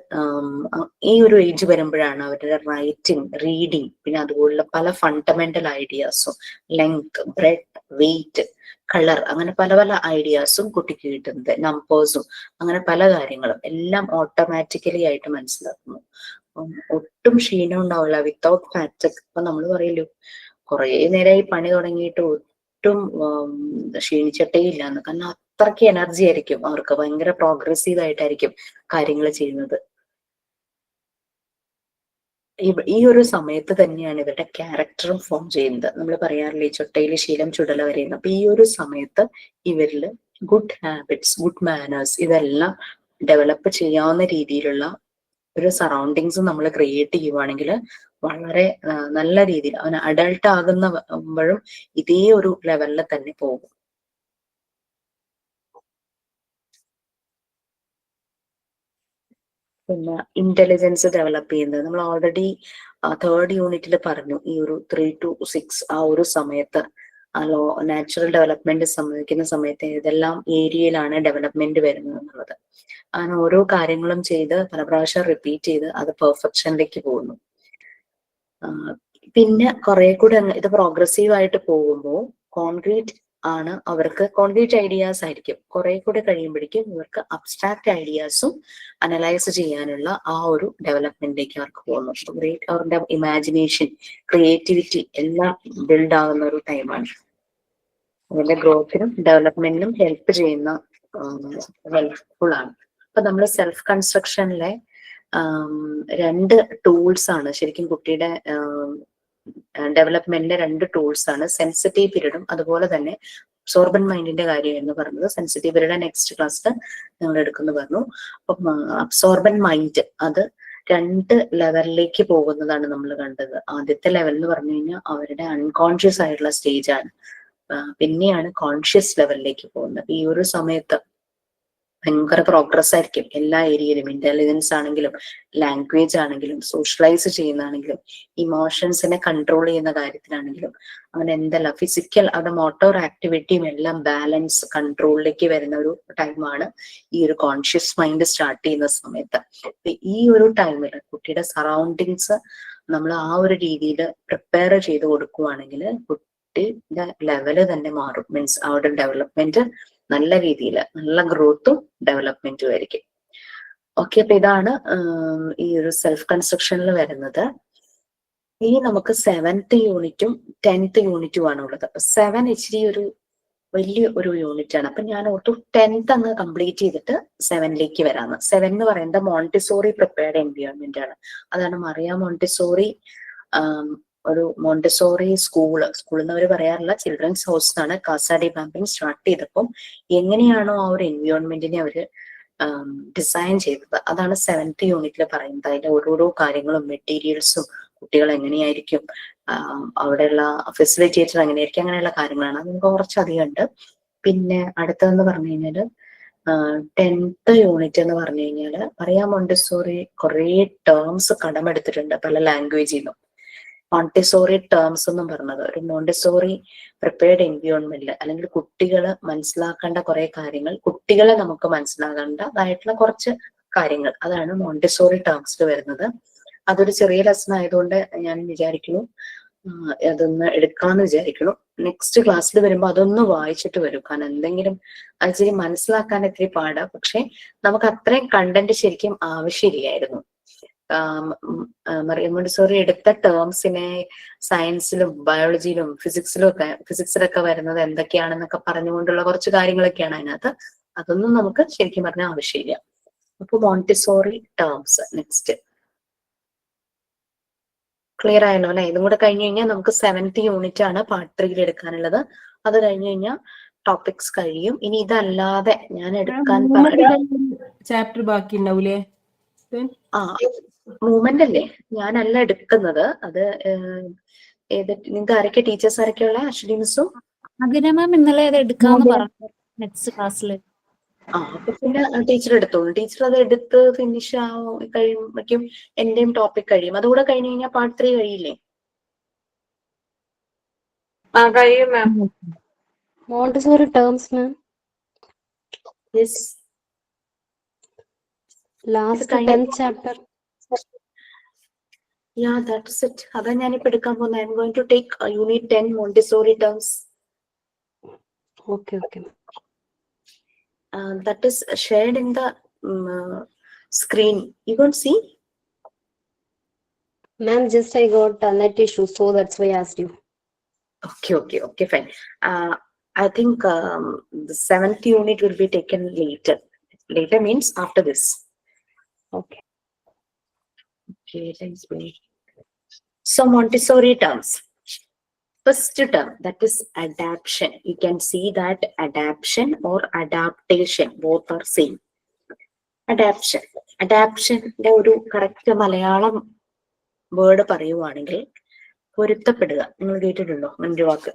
ഈ ഒരു ഏജ് വരുമ്പോഴാണ് അവരുടെ റൈറ്റിംഗ്, റീഡിങ്, പിന്നെ അതുപോലുള്ള പല ഫണ്ടമെന്റൽ ഐഡിയാസും, ലെങ്ത്, ബ്രെഡ്, വെയിറ്റ്, കളർ, അങ്ങനെ പല പല ഐഡിയാസും കുട്ടിക്ക് കിട്ടുന്നത്, നമ്പേഴ്സും, അങ്ങനെ പല കാര്യങ്ങളും എല്ലാം ഓട്ടോമാറ്റിക്കലി ആയിട്ട് മനസ്സിലാക്കുന്നു. ഒട്ടും ക്ഷീണം ഉണ്ടാവില്ല, വിത്തൗട്ട് ഫാറ്റിക്. ഇപ്പൊ നമ്മൾ പറയല്ലോ കുറെ നേരമായി പണി തുടങ്ങിയിട്ട് ഒട്ടും ക്ഷീണിച്ചിട്ടേ ഇല്ല എന്ന്. കാരണം അത്രയ്ക്ക് എനർജി ആയിരിക്കും അവർക്ക്, ഭയങ്കര പ്രോഗ്രസീവ് ആയിട്ടായിരിക്കും കാര്യങ്ങൾ ചെയ്യുന്നത്. ഈ ഒരു സമയത്ത് തന്നെയാണ് ഇവരുടെ ക്യാരക്ടറും ഫോം ചെയ്യുന്നത്. നമ്മൾ പറയാറില്ലേ ചൊട്ടയിലെ ശീലം ചുടല വരെയെന്ന്. അപ്പൊ ഈ ഒരു സമയത്ത് ഇവരിൽ ഗുഡ് ഹാബിറ്റ്സ്, ഗുഡ് മാനേഴ്സ് ഇതെല്ലാം ഡെവലപ്പ് ചെയ്യാവുന്ന രീതിയിലുള്ള ഒരു സറൗണ്ടിങ്സ് നമ്മൾ ക്രിയേറ്റ് ചെയ്യുവാണെങ്കിൽ വളരെ നല്ല രീതിയിൽ അവൻ അഡൾട്ട് ആകുമ്പോഴും ഇതേ ഒരു ലെവലിൽ തന്നെ പോകും. പിന്നെ ഇന്റലിജൻസ് ഡെവലപ്പ് ചെയ്യുന്നത് നമ്മൾ ഓൾറെഡി 3rd യൂണിറ്റിൽ പറഞ്ഞു. ഈ ഒരു 3 to 6 ആ ഒരു സമയത്ത് നാച്ചുറൽ ഡെവലപ്മെന്റ് സംഭവിക്കുന്ന സമയത്ത് ഏതെല്ലാം ഏരിയയിലാണ് ഡെവലപ്മെന്റ് വരുന്നത് എന്നുള്ളത്. അങ്ങനെ ഓരോ കാര്യങ്ങളും ചെയ്ത് പല പ്രാവശ്യം റിപ്പീറ്റ് ചെയ്ത് അത് പെർഫെക്ഷനിലേക്ക് പോകുന്നു. പിന്നെ കുറെ കൂടെ ഇത് പ്രോഗ്രസീവ് ആയിട്ട് പോകുമ്പോൾ കോൺക്രീറ്റ് ആണ് അവർക്ക് കോൺക്രീറ്റ് ഐഡിയാസ് ആയിരിക്കും. കുറെ കൂടെ കഴിയുമ്പോഴേക്കും ഇവർക്ക് അബ്സ്ട്രാക്ട് ഐഡിയാസും അനലൈസ് ചെയ്യാനുള്ള ആ ഒരു ഡെവലപ്മെന്റിലേക്ക് അവർക്ക് പോകുന്നു. ഗ്രേറ്റ് അവരുടെ ഇമാജിനേഷൻ, ക്രിയേറ്റിവിറ്റി എല്ലാം ബിൽഡ് ആകുന്ന ഒരു ടൈമാണ്. അവരുടെ ഗ്രോത്തിനും ഡെവലപ്മെന്റിനും ഹെൽപ്പ് ചെയ്യുന്ന ഹെൽപ്ഫുൾ ആണ്. അപ്പൊ നമ്മൾ സെൽഫ് കൺസ്ട്രക്ഷനിലെ 2 ടൂൾസ് ആണ് ശരിക്കും കുട്ടിയുടെ ഡെവലപ്മെന്റിന്റെ 2 ടൂൾസ് ആണ്. സെൻസിറ്റീവ് പീരീഡും അതുപോലെ തന്നെ അബ്സോർബൻ മൈൻഡിന്റെ കാര്യമായിരുന്നു പറഞ്ഞത്. സെൻസിറ്റീവ് പീരീഡ് നെക്സ്റ്റ് ക്ലാസ്സിൽ ഞങ്ങൾ എടുക്കുന്നു പറഞ്ഞു. അപ്പം അബ്സോർബൻ മൈൻഡ് അത് 2 ലെവലിലേക്ക് പോകുന്നതാണ് നമ്മൾ കണ്ടത്. ആദ്യത്തെ ലെവൽ എന്ന് പറഞ്ഞു കഴിഞ്ഞാൽ അവരുടെ അൺകോൺഷ്യസ് ആയിട്ടുള്ള സ്റ്റേജ് ആണ്. പിന്നെയാണ് കോൺഷ്യസ് ലെവലിലേക്ക് പോകുന്നത്. ഈ ഒരു സമയത്ത് ഭയങ്കര പ്രോഗ്രസ് ആയിരിക്കും എല്ലാ ഏരിയയിലും. ഇന്റലിജൻസ് ആണെങ്കിലും, ലാംഗ്വേജ് ആണെങ്കിലും, സോഷ്യലൈസ് ചെയ്യുന്നതാണെങ്കിലും, ഇമോഷൻസിനെ കൺട്രോൾ ചെയ്യുന്ന കാര്യത്തിലാണെങ്കിലും, അങ്ങനെ എന്തല്ല ഫിസിക്കൽ അവരുടെ മോട്ടോർ ആക്ടിവിറ്റിയും എല്ലാം ബാലൻസ് കൺട്രോളിലേക്ക് വരുന്ന ഒരു ടൈമാണ് ഈ ഒരു കോൺഷ്യസ് മൈൻഡ് സ്റ്റാർട്ട് ചെയ്യുന്ന സമയത്ത്. ഈ ഒരു ടൈമിൽ കുട്ടിയുടെ സറൗണ്ടിങ്സ് നമ്മൾ ആ ഒരു രീതിയിൽ പ്രിപ്പയർ ചെയ്ത് കൊടുക്കുവാണെങ്കിൽ കുട്ടിയുടെ ലെവല് തന്നെ മാറും. മീൻസ് അവരുടെ ഡെവലപ്മെന്റ് നല്ല രീതിയിൽ നല്ല ഗ്രോത്തും ഡെവലപ്മെന്റും ആയിരിക്കും. ഓക്കെ, അപ്പൊ ഇതാണ് ഈ ഒരു സെൽഫ് കൺസ്ട്രക്ഷനിൽ വരുന്നത്. ഇനി നമുക്ക് 7th യൂണിറ്റും 10th യൂണിറ്റും ആണ് ഉള്ളത്. 7 ഇച്ചിരി ഒരു വലിയ ഒരു യൂണിറ്റ് ആണ്. അപ്പൊ ഞാൻ ഓർത്തു 10th അങ്ങ് കംപ്ലീറ്റ് ചെയ്തിട്ട് 7ലേക്ക് വരാന്ന്. 7 എന്ന് പറയുന്നത് മോണ്ടിസോറി പ്രിപ്പയർഡ് എൻവയോൺമെന്റ് ആണ്. അതാണ് മറിയ മോണ്ടിസോറി ഒരു മോണ്ടിസോറി സ്കൂൾ എന്ന് അവർ പറയാറില്ല, ചിൽഡ്രൻസ് ഹൗസ് എന്നാണ് കാസ ഡി പാമ്പിങ് സ്റ്റാർട്ട് ചെയ്തപ്പം എങ്ങനെയാണോ ആ ഒരു എൻവയോൺമെന്റിനെ അവര് ഡിസൈൻ ചെയ്തത് അതാണ് 7th യൂണിറ്റിൽ പറയുന്നത്. അതിന്റെ ഓരോരോ കാര്യങ്ങളും മെറ്റീരിയൽസും കുട്ടികൾ എങ്ങനെയായിരിക്കും, അവിടെയുള്ള ഫെസിലിറ്റേറ്റർ എങ്ങനെയായിരിക്കും, അങ്ങനെയുള്ള കാര്യങ്ങളാണ്. അത് നമുക്ക് കുറച്ചധികം ഉണ്ട്. പിന്നെ അടുത്തതെന്ന് പറഞ്ഞു കഴിഞ്ഞാല് 10th യൂണിറ്റ് എന്ന് പറഞ്ഞു കഴിഞ്ഞാല് മറിയ മോണ്ടിസോറി കുറെ ടേംസ് കടമെടുത്തിട്ടുണ്ട് പല ലാംഗ്വേജിൽ നിന്നും. മോണ്ടിസോറി ടേംസ് എന്നും പറഞ്ഞത് ഒരു മോണ്ടിസോറി പ്രിപ്പയർഡ് എൻവയോൺമെന്റിൽ അല്ലെങ്കിൽ കുട്ടികൾ മനസ്സിലാക്കേണ്ട കുറെ കാര്യങ്ങൾ, കുട്ടികളെ നമുക്ക് മനസ്സിലാക്കേണ്ടതായിട്ടുള്ള കുറച്ച് കാര്യങ്ങൾ, അതാണ് മോണ്ടിസോറി ടേംസിൽ വരുന്നത്. അതൊരു ചെറിയ ലെസൺ ആയതുകൊണ്ട് ഞാൻ വിചാരിക്കുന്നു അതൊന്ന് എടുക്കാന്ന് വിചാരിക്കുന്നു. നെക്സ്റ്റ് ക്ലാസ്സിൽ വരുമ്പോൾ അതൊന്ന് വായിച്ചിട്ട് വരും. കാരണം എന്തെങ്കിലും ഇച്ചിരി മനസ്സിലാക്കാൻ ഇത്തിരി പാടാ, പക്ഷെ നമുക്ക് അത്രയും കണ്ടന്റ് ശരിക്കും ആവശ്യമില്ലായിരുന്നു. മറിയ മോണ്ടിസോറി എടുത്ത ടേംസിനെ സയൻസിലും ബയോളജിയിലും ഫിസിക്സിലൊക്കെ വരുന്നത് എന്തൊക്കെയാണെന്നൊക്കെ പറഞ്ഞുകൊണ്ടുള്ള കുറച്ച് കാര്യങ്ങളൊക്കെയാണ് അതിനകത്ത്. അതൊന്നും നമുക്ക് ശരിക്കും പറഞ്ഞാൽ ആവശ്യമില്ല. അപ്പൊ മോണ്ടിസോറി ടേംസ് നെക്സ്റ്റ് ക്ലിയർ ആയല്ലോ അല്ലെ? ഇതും കൂടെ കഴിഞ്ഞു കഴിഞ്ഞാൽ നമുക്ക് 7th യൂണിറ്റ് ആണ് പാർട്ട് 3 എടുക്കാനുള്ളത്. അത് കഴിഞ്ഞു കഴിഞ്ഞാൽ ടോപ്പിക്സ് കഴിയും. ഇനി ഇതല്ലാതെ ഞാൻ എടുക്കാൻ ചാപ്റ്റർ ബാക്കി ഉണ്ടാവൂലേ? മൂവ്മെന്റ് അല്ലേ ഞാനല്ല എടുക്കുന്നത്. അത് നിങ്ങൾക്ക് ആരൊക്കെ ടീച്ചേഴ്സ് ആരൊക്കെ ഉള്ള? അശ്വതി മിസ്സും അഭിന മാം ഇന്നലെ അത് എടുക്കാന്ന് പറഞ്ഞു നെക്സ്റ്റ് ക്ലാസ്സിൽ. അപ്പൊ പിന്നെ ടീച്ചർ എടുത്തോളൂ. ടീച്ചർ അത് എടുത്ത് ഫിനിഷ് കഴിയുമ്പോഴേക്കും എന്റെയും ടോപ്പിക് കഴിയും. അതുകൂടെ കഴിഞ്ഞ് കഴിഞ്ഞാൽ പാർട്ട് 3 കഴിയില്ലേ? കഴിയും ma'am. Montessori terms ma'am yes, last 10th chapter. Yeah, that's it. അതാ ഞാനിപ്പോ എടുക്കാൻ പോകുന്നത്. I'm going to take unit 10 Montessori terms. Okay. That is shared in the screen. You can see? Ma'am, just I got a net issue, so that's why I asked you. Okay, fine. I think the 7th unit will be taken later. Later means after this. Okay, thanks. So Montessori terms. First term, that is adaptation. You can see that adaptation or adaptation, both are same. Adaptation ഒരു correct Malayalam word പറയുവാണെങ്കിൽ പൊരുത്തപ്പെടുക. നിങ്ങൾ കേട്ടിട്ടുണ്ടോ അങ്ങനെ വാക്ക്?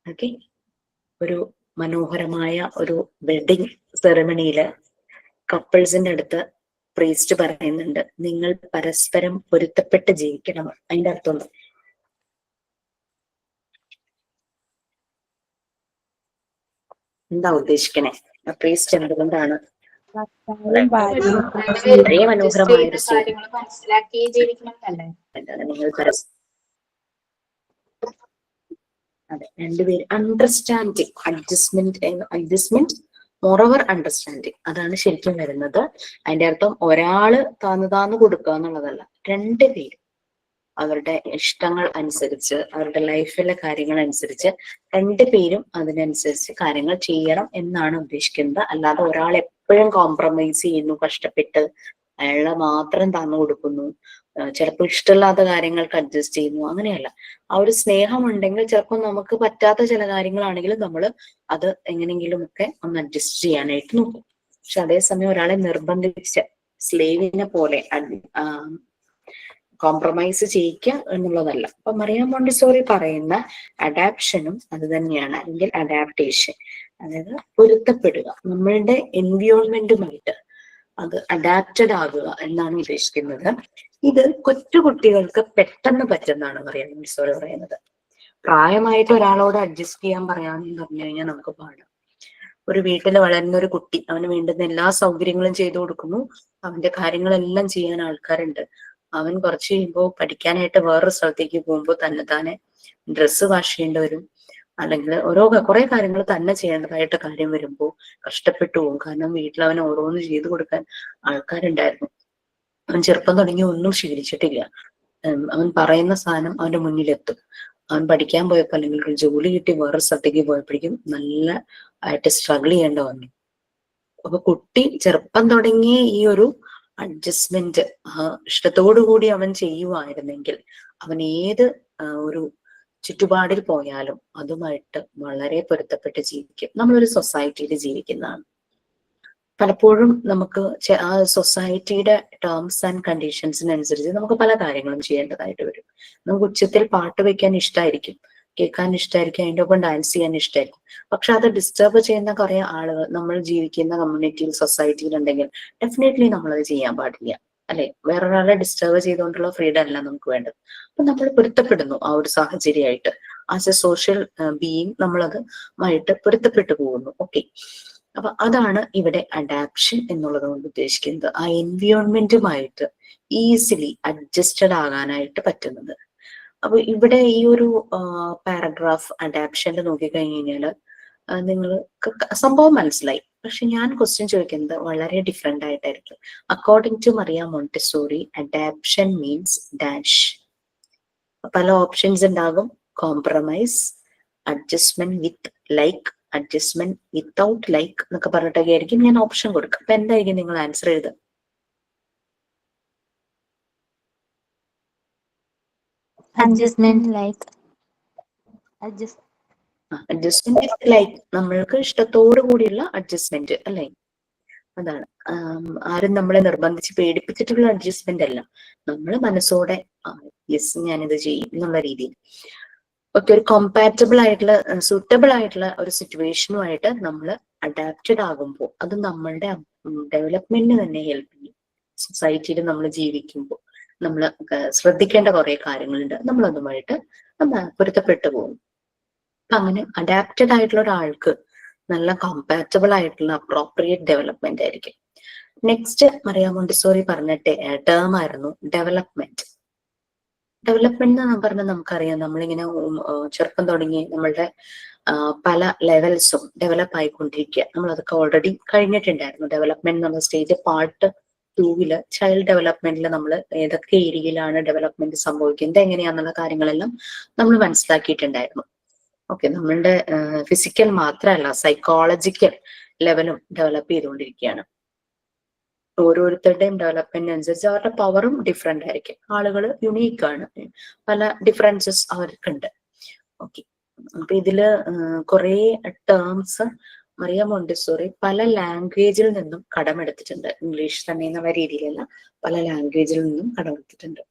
Okay, ഒരു മനോഹരമായ ഒരു wedding സെറമണിയില് കപ്പിൾസിന്റെ അടുത്ത് priest പറയുന്നുണ്ട്, നിങ്ങൾ പരസ്പരം പൊരുത്തപ്പെട്ട് ജീവിക്കണം. അതിന്റെ അർത്ഥം എന്താ ഉദ്ദേശിക്കണേ? പ്രീസ്റ്റ് എന്തുകൊണ്ടാണ് വളരെ മനോഹരമായ ഒരു മനസ്സിലാക്കി ജീവിക്കണം എന്നല്ലേ? നിങ്ങൾ അതെ, രണ്ടുപേരും അണ്ടർസ്റ്റാൻഡിങ്, അഡ്ജസ്റ്റ്മെന്റ് മോറോവർ അണ്ടർസ്റ്റാൻഡിങ്, അതാണ് ശരിക്കും വരുന്നത്. അതിന്റെ അർത്ഥം ഒരാള് താന്നു കൊടുക്കുക എന്നുള്ളതല്ല, രണ്ടുപേരും അവരുടെ ഇഷ്ടങ്ങൾ അനുസരിച്ച്, അവരുടെ ലൈഫിലെ കാര്യങ്ങൾ അനുസരിച്ച് രണ്ടുപേരും അതിനനുസരിച്ച് കാര്യങ്ങൾ ചെയ്യണം എന്നാണ് ഉദ്ദേശിക്കുന്നത്. അല്ലാതെ ഒരാൾ എപ്പോഴും കോംപ്രമൈസ് ചെയ്യുന്നു, കഷ്ടപ്പെട്ട് അയാളെ മാത്രം തന്നു കൊടുക്കുന്നു, ചിലപ്പോൾ ഇഷ്ടമില്ലാത്ത കാര്യങ്ങൾക്ക് അഡ്ജസ്റ്റ് ചെയ്യുന്നു, അങ്ങനെയല്ല. ആ ഒരു സ്നേഹം ഉണ്ടെങ്കിൽ ചിലപ്പോൾ നമുക്ക് പറ്റാത്ത ചില കാര്യങ്ങളാണെങ്കിലും നമ്മൾ അത് എങ്ങനെയെങ്കിലും ഒക്കെ ഒന്ന് അഡ്ജസ്റ്റ് ചെയ്യാനായിട്ട് നോക്കും. പക്ഷെ അതേസമയം ഒരാളെ നിർബന്ധിച്ച് സ്ലേവിനെ പോലെ കോംപ്രമൈസ് ചെയ്യിക്കുക എന്നുള്ളതല്ല. അപ്പൊ മറിയ മോണ്ടിസോറി പറയുന്ന അഡാപ്ഷനും അത് തന്നെയാണ്, അല്ലെങ്കിൽ അഡാപ്റ്റേഷൻ, അതായത് പൊരുത്തപ്പെടുക, നമ്മളുടെ എൻവിയോൺമെന്റുമായിട്ട് അത് അഡാപ്റ്റഡ് ആകുക എന്നാണ് ഉദ്ദേശിക്കുന്നത്. ഇത് കൊച്ചുകുട്ടികൾക്ക് പെട്ടെന്ന് പറ്റുന്നതാണ് മറിയ മോണ്ടിസോറി പറയുന്നത്. പ്രായമായിട്ട് ഒരാളോട് അഡ്ജസ്റ്റ് ചെയ്യാൻ പറയാമെന്ന് പറഞ്ഞു കഴിഞ്ഞാൽ നമുക്ക് പാടാം. ഒരു വീട്ടിൽ വളരുന്ന ഒരു കുട്ടി, അവന് വേണ്ടുന്ന എല്ലാ സൗകര്യങ്ങളും ചെയ്തു കൊടുക്കുന്നു, അവന്റെ കാര്യങ്ങളെല്ലാം ചെയ്യാൻ ആൾക്കാരുണ്ട്. അവൻ കുറച്ച് കഴിയുമ്പോൾ പഠിക്കാനായിട്ട് വേറൊരു സ്ഥലത്തേക്ക് പോകുമ്പോൾ താനെ ഡ്രസ്സ് വാഷ് ചെയ്യേണ്ടി വരും, അല്ലെങ്കിൽ കുറെ കാര്യങ്ങൾ തന്നെ ചെയ്യേണ്ടതായിട്ട് കാര്യം വരുമ്പോൾ കഷ്ടപ്പെട്ടു പോകും. കാരണം വീട്ടിൽ അവൻ ഓരോന്ന് ചെയ്തു കൊടുക്കാൻ ആൾക്കാരുണ്ടായിരുന്നു. അവൻ ചെറുപ്പം തുടങ്ങി ഒന്നും ശീലിച്ചിട്ടില്ല. അവൻ പറയുന്ന സാധനം അവന്റെ മുന്നിലെത്തും. അവൻ പഠിക്കാൻ പോയപ്പോ അല്ലെങ്കിൽ ഒരു ജോലി കിട്ടി വേറൊരു സ്ഥലത്തേക്ക് പോയപ്പോഴേക്കും നല്ല ആയിട്ട് സ്ട്രഗിൾ ചെയ്യേണ്ട വന്നു. അപ്പൊ കുട്ടി ചെറുപ്പം തുടങ്ങിയ ഈ ഒരു അഡ്ജസ്റ്റ്മെന്റ് ഇഷ്ടത്തോടു കൂടി അവൻ ചെയ്യുവായിരുന്നെങ്കിൽ അവൻ ഏത് ഒരു ചുറ്റുപാടിൽ പോയാലും അതുമായിട്ട് വളരെ പൊരുത്തപ്പെട്ട് ജീവിക്കും. നമ്മളൊരു സൊസൈറ്റിയിൽ ജീവിക്കുന്നതാണ്. പലപ്പോഴും നമുക്ക് ആ സൊസൈറ്റിയുടെ ടേംസ് ആൻഡ് കണ്ടീഷൻസിനനുസരിച്ച് നമുക്ക് പല കാര്യങ്ങളും ചെയ്യേണ്ടതായിട്ട് വരും. നമുക്ക് ഉച്ചത്തിൽ പാട്ട് വെക്കാൻ ഇഷ്ടമായിരിക്കും, കേൾക്കാൻ ഇഷ്ടമായിരിക്കും, അതിൻ്റെ ഒപ്പം ഡാൻസ് ചെയ്യാൻ ഇഷ്ടമായിരിക്കും. പക്ഷെ അത് ഡിസ്റ്റർബ് ചെയ്യുന്ന കുറെ ആളുകൾ നമ്മൾ ജീവിക്കുന്ന കമ്മ്യൂണിറ്റിയിൽ, സൊസൈറ്റിയിൽ ഉണ്ടെങ്കിൽ ഡെഫിനറ്റ്ലി നമ്മളത് ചെയ്യാൻ പാടില്ല, അല്ലെ? വേറൊരാളെ ഡിസ്റ്റർബ് ചെയ്തുകൊണ്ടുള്ള ഫ്രീഡം അല്ല നമുക്ക് വേണ്ടത്. അപ്പൊ നമ്മൾ പൊരുത്തപ്പെടുന്നു ആ ഒരു സാഹചര്യമായിട്ട്. ആസ് എ സോഷ്യൽ ബീയിങ് നമ്മളത് ആയിട്ട് പൊരുത്തപ്പെട്ടു പോകുന്നു. ഓക്കെ, അപ്പൊ അതാണ് ഇവിടെ അഡാപ്ഷൻ എന്നുള്ളത് കൊണ്ട് ഉദ്ദേശിക്കുന്നത്, ആ എൻവിയോൺമെന്റുമായിട്ട് ഈസിലി അഡ്ജസ്റ്റഡ് ആകാനായിട്ട് പറ്റുന്നത്. അപ്പൊ ഇവിടെ ഈ ഒരു പാരഗ്രാഫ് അഡാപ്ഷനിൽ നോക്കിക്കഴിഞ്ഞു കഴിഞ്ഞാൽ നിങ്ങൾക്ക് സംഭവം മനസ്സിലായി. പക്ഷെ ഞാൻ ക്വസ്റ്റ്യൻ ചോദിക്കുന്നത് വളരെ ഡിഫറെന്റ് ആയിട്ടായിരിക്കും. According to Maria Montessori, adaption means dash. പല ഓപ്ഷൻസ് ഉണ്ടാകും. Compromise, adjustment with like, adjustment without like എന്നൊക്കെ പറഞ്ഞിട്ടൊക്കെ ആയിരിക്കും ഞാൻ ഓപ്ഷൻ കൊടുക്കുക. അപ്പൊ എന്തായിരിക്കും നിങ്ങൾ ആൻസർ എഴുതുക? Adjustment like. Adjustment with like, നമ്മൾക്ക് ഇഷ്ടത്തോടു കൂടിയുള്ള അഡ്ജസ്റ്റ്മെന്റ്, അല്ലേ? അതാണ്. ആരും നമ്മളെ നിർബന്ധിച്ച് പേടിപ്പിച്ചിട്ടുള്ള അഡ്ജസ്റ്റ്മെന്റ് അല്ല. നമ്മൾ മനസ്സോടെ യെസ് ഞാനിത് ചെയ്യും എന്നുള്ള രീതിയിൽ ഒക്കെ ഒരു കോമ്പാറ്റബിൾ ആയിട്ടുള്ള, സൂട്ടബിൾ ആയിട്ടുള്ള ഒരു സിറ്റുവേഷനുമായിട്ട് നമ്മൾ അഡാപ്റ്റഡ് ആകുമ്പോൾ അത് നമ്മളുടെ ഡെവലപ്മെന്റിന് തന്നെ ഹെൽപ്പ് ചെയ്യും. സൊസൈറ്റിയിൽ നമ്മൾ ജീവിക്കുമ്പോൾ നമ്മൾ ശ്രദ്ധിക്കേണ്ട കുറെ കാര്യങ്ങളുണ്ട്, നമ്മളതുമായിട്ട് പൊരുത്തപ്പെട്ടു പോകും. അപ്പൊ അങ്ങനെ അഡാപ്റ്റഡ് ആയിട്ടുള്ള ഒരാൾക്ക് നല്ല കോമ്പാറ്റബിൾ ആയിട്ടുള്ള അപ്രോപ്രിയേറ്റ് ഡെവലപ്മെന്റ് ആയിരിക്കും. നെക്സ്റ്റ് മറിയ മോണ്ടിസോറി പറഞ്ഞ ടേം ആയിരുന്നു ഡെവലപ്മെന്റ്. ഡെവലപ്മെന്റ് എന്ന് പറഞ്ഞാൽ നമുക്കറിയാം, നമ്മളിങ്ങനെ ചെറുപ്പം തുടങ്ങി നമ്മളുടെ പല ലെവൽസും ഡെവലപ്പ് ആയിക്കൊണ്ടിരിക്കുക. നമ്മൾ അതൊക്കെ ഓൾറെഡി കഴിഞ്ഞിട്ടുണ്ടായിരുന്നു. ഡെവലപ്മെന്റ് എന്നുള്ള സ്റ്റേജ് പാർട്ട് 2 ചൈൽഡ് ഡെവലപ്മെന്റിൽ നമ്മൾ ഏതൊക്കെ ഏരിയയിലാണ് ഡെവലപ്മെന്റ് സംഭവിക്കുന്നത്, എങ്ങനെയാന്നുള്ള കാര്യങ്ങളെല്ലാം നമ്മൾ മനസ്സിലാക്കിയിട്ടുണ്ടായിരുന്നു. ഓക്കെ, നമ്മളുടെ ഫിസിക്കൽ മാത്രമല്ല സൈക്കോളജിക്കൽ ലെവലും ഡെവലപ്പ് ചെയ്തുകൊണ്ടിരിക്കുകയാണ്. ഓരോരുത്തരുടെയും ഡെവലപ്മെന്റ് അനുസരിച്ച് അവരുടെ പവറും ഡിഫറെന്റ് ആയിരിക്കും. ആളുകൾ യുണീക്ക് ആണ്, പല ഡിഫറൻസസ് അവർക്കുണ്ട്. ഓക്കെ, അപ്പൊ ഇതില് കുറെ ടേംസ് മറിയ മോണ്ടിസോറി പല ലാംഗ്വേജിൽ നിന്നും കടമെടുത്തിട്ടുണ്ട്. ഇംഗ്ലീഷ് തന്നെ എന്നുള്ള രീതിയിലല്ല, പല ലാംഗ്വേജിൽ നിന്നും കടമെടുത്തിട്ടുണ്ട്.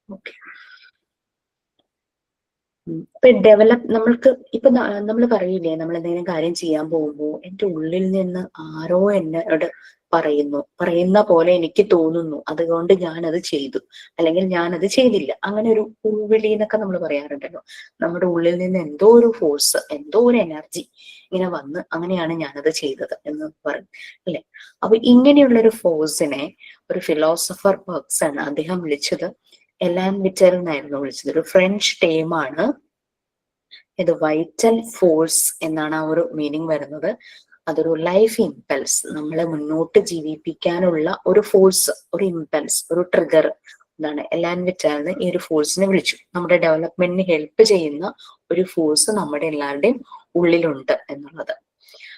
ഓക്കെ, ഇപ്പൊ നമ്മൾക്ക് ഇപ്പൊ നമ്മൾ പറയില്ലേ, നമ്മൾ എന്തെങ്കിലും കാര്യം ചെയ്യാൻ പോകുമ്പോൾ എന്റെ ഉള്ളിൽ നിന്ന് ആരോ എന്നോട് പറയുന്ന പോലെ എനിക്ക് തോന്നുന്നു, അതുകൊണ്ട് ഞാനത് ചെയ്തു, അല്ലെങ്കിൽ ഞാനത് ചെയ്തില്ല. അങ്ങനെ ഒരു ഉൾവിളി എന്നൊക്കെ നമ്മൾ പറയാറുണ്ടല്ലോ. നമ്മുടെ ഉള്ളിൽ നിന്ന് എന്തോ ഒരു ഫോഴ്സ്, എന്തോ ഒരു എനർജി ഇങ്ങനെ വന്ന് അങ്ങനെയാണ് ഞാനത് ചെയ്തത് എന്ന് പറയും അല്ലെ. അപ്പൊ ഇങ്ങനെയുള്ളൊരു ഫോഴ്സിനെ ഒരു ഫിലോസഫർ ബർഗ്സൺ അദ്ദേഹം വിളിച്ചത് എലാൻ വിറ്റൽ എന്നായിരുന്നു വിളിച്ചത്. ഒരു ഫ്രഞ്ച് ടേമാണ് ഇത്. വൈറ്റൽ ഫോഴ്സ് എന്നാണ് ആ ഒരു മീനിങ് വരുന്നത്. അതൊരു ലൈഫ് ഇമ്പൾസ്, നമ്മളെ മുന്നോട്ട് ജീവിപ്പിക്കാനുള്ള ഒരു ഫോഴ്സ്, ഒരു ഇമ്പൾസ്, ഒരു ട്രിഗർ. എന്താണ് എലാൻ വിറ്റാലിന് ഈ ഒരു ഫോഴ്സിനെ വിളിച്ചു. നമ്മുടെ ഡെവലപ്മെന്റിന് ഹെൽപ്പ് ചെയ്യുന്ന ഒരു ഫോഴ്സ് നമ്മുടെ എല്ലാവരുടെയും ഉള്ളിലുണ്ട് എന്നുള്ളത്.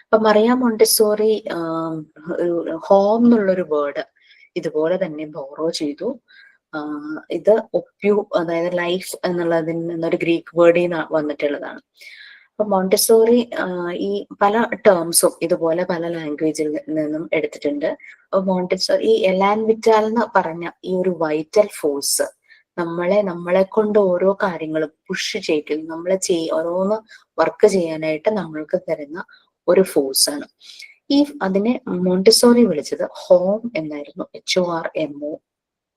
അപ്പൊ മറിയ മോണ്ടിസോറി ഹോം എന്നുള്ളൊരു വേർഡ് ഇതുപോലെ തന്നെ ബോറോ ചെയ്തു. ഇത് ഒപ്യു, അതായത് ലൈഫ് എന്നുള്ളതിൽ നിന്നൊരു ഗ്രീക്ക് വേർഡിൽ നിന്ന് വന്നിട്ടുള്ളതാണ്. അപ്പൊ മോണ്ടിസോറി ഈ പല ടേംസും ഇതുപോലെ പല ലാംഗ്വേജിൽ നിന്നും എടുത്തിട്ടുണ്ട്. അപ്പൊ മോണ്ടിസോറി ഈ എലാൻ വിറ്റാൽ എന്ന് പറഞ്ഞ ഈ ഒരു വൈറ്റൽ ഫോഴ്സ് നമ്മളെ കൊണ്ട് ഓരോ കാര്യങ്ങളും പുഷ് ചെയ്യിക്കും, നമ്മളെ ഓരോന്ന് വർക്ക് ചെയ്യാനായിട്ട് നമ്മൾക്ക് തരുന്ന ഒരു ഫോഴ്സ് ആണ്. അതിനെ മോണ്ടിസോറി വിളിച്ചത് ഹോം എന്നായിരുന്നു. HORMO,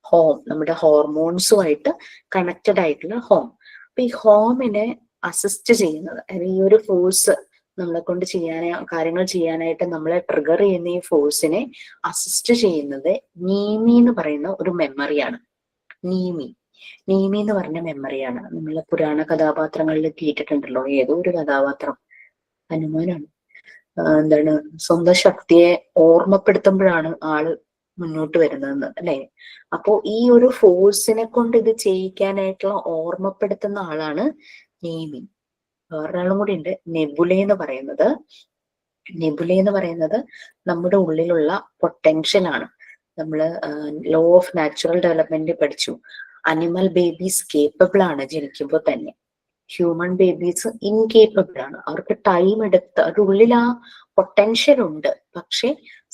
home. നമ്മുടെ ഹോർമോൺസുമായിട്ട് കണക്റ്റഡ് ആയിട്ടുള്ള ഹോം. അപ്പൊ ഈ ഹോമിനെ അസിസ്റ്റ് ചെയ്യുന്നത്, ഈ ഒരു ഫോഴ്സ് നമ്മളെ കൊണ്ട് കാര്യങ്ങൾ ചെയ്യാനായിട്ട് നമ്മളെ ട്രിഗർ ചെയ്യുന്ന ഈ ഫോഴ്സിനെ അസിസ്റ്റ് ചെയ്യുന്നത് നീമി എന്ന് പറയുന്ന ഒരു മെമ്മറിയാണ്. നീമി എന്ന് പറഞ്ഞ മെമ്മറിയാണ്. നമ്മൾ പുരാണ കഥാപാത്രങ്ങളിൽ കേട്ടിട്ടുണ്ടല്ലോ, ഏതോ ഒരു കഥാപാത്രം, ഹനുമാനാണ്, എന്താണ് സ്വന്തം ശക്തിയെ ഓർമ്മപ്പെടുത്തുമ്പോഴാണ് ആള് മുന്നോട്ട് വരുന്നതെന്ന് അല്ലെ. അപ്പോ ഈ ഒരു ഫോഴ്സിനെ കൊണ്ട് ഇത് ചെയ്യിക്കാനായിട്ടുള്ള ഓർമ്മപ്പെടുത്തുന്ന ആളാണ് നീമി. വേറൊരാളും കൂടി ഉണ്ട്, നെബുല എന്ന് പറയുന്നത്. നെബുല എന്ന് പറയുന്നത് നമ്മുടെ ഉള്ളിലുള്ള പൊട്ടൻഷ്യൽ ആണ്. നമ്മള് ലോ ഓഫ് നാച്ചുറൽ ഡെവലപ്മെന്റ് പഠിച്ചു. അനിമൽ ബേബീസ് കേപ്പബിൾ ആണ് ജനിക്കുമ്പോൾ തന്നെ, ഹ്യൂമൻ ബേബീസ് ഇൻകേപ്പബിൾ ആണ്. അവർക്ക് ടൈം എടുത്ത്, അവരുടെ ഉള്ളിൽ ആ പൊട്ടൻഷ്യൽ ഉണ്ട്, പക്ഷെ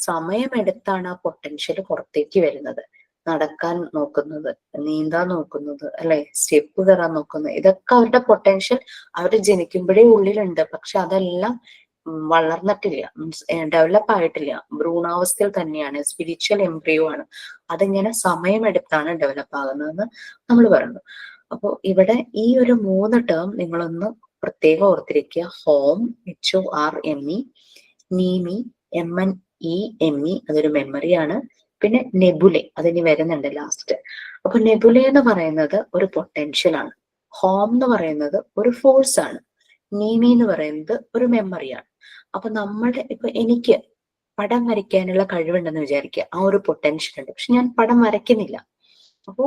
സമയമെടുത്താണ് ആ പൊട്ടൻഷ്യൽ പുറത്തേക്ക് വരുന്നത്. നടക്കാൻ നോക്കുന്നത്, നീന്താൻ നോക്കുന്നത് അല്ലെ, സ്റ്റെപ്പ് കയറാൻ നോക്കുന്നത്, ഇതൊക്കെ അവരുടെ പൊട്ടൻഷ്യൽ അവർ ജനിക്കുമ്പോഴേ ഉള്ളിലുണ്ട്. പക്ഷെ അതെല്ലാം വളർന്നിട്ടില്ല, ഡെവലപ്പ് ആയിട്ടില്ല, ഭ്രൂണാവസ്ഥയിൽ തന്നെയാണ്, സ്പിരിച്വൽ എംബ്രിയോ ആണ്. അതിങ്ങനെ സമയമെടുത്താണ് ഡെവലപ്പ് ആകുന്നതെന്ന് നമ്മൾ പറഞ്ഞു. അപ്പോൾ ഇവിടെ ഈ ഒരു 3 ടേം നിങ്ങളൊന്ന് പ്രത്യേകം ഓർത്തിരിക്കുക. ഹോം, HORME, നീമി, MEME, അതൊരു മെമ്മറിയാണ്. പിന്നെ നെബുലെ, അതിന് വരുന്നുണ്ട് ലാസ്റ്റ്. അപ്പൊ നെബുല എന്ന് പറയുന്നത് ഒരു പൊട്ടൻഷ്യൽ ആണ്, ഹോം എന്ന് പറയുന്നത് ഒരു ഫോഴ്സ് ആണ്, നീമി എന്ന് പറയുന്നത് ഒരു മെമ്മറിയാണ്. അപ്പൊ ഇപ്പൊ എനിക്ക് പടം വരയ്ക്കാനുള്ള കഴിവുണ്ടെന്ന് വിചാരിക്കുക, ആ ഒരു പൊട്ടൻഷ്യൽ ഉണ്ട്, പക്ഷെ ഞാൻ പടം വരയ്ക്കുന്നില്ല. അപ്പോ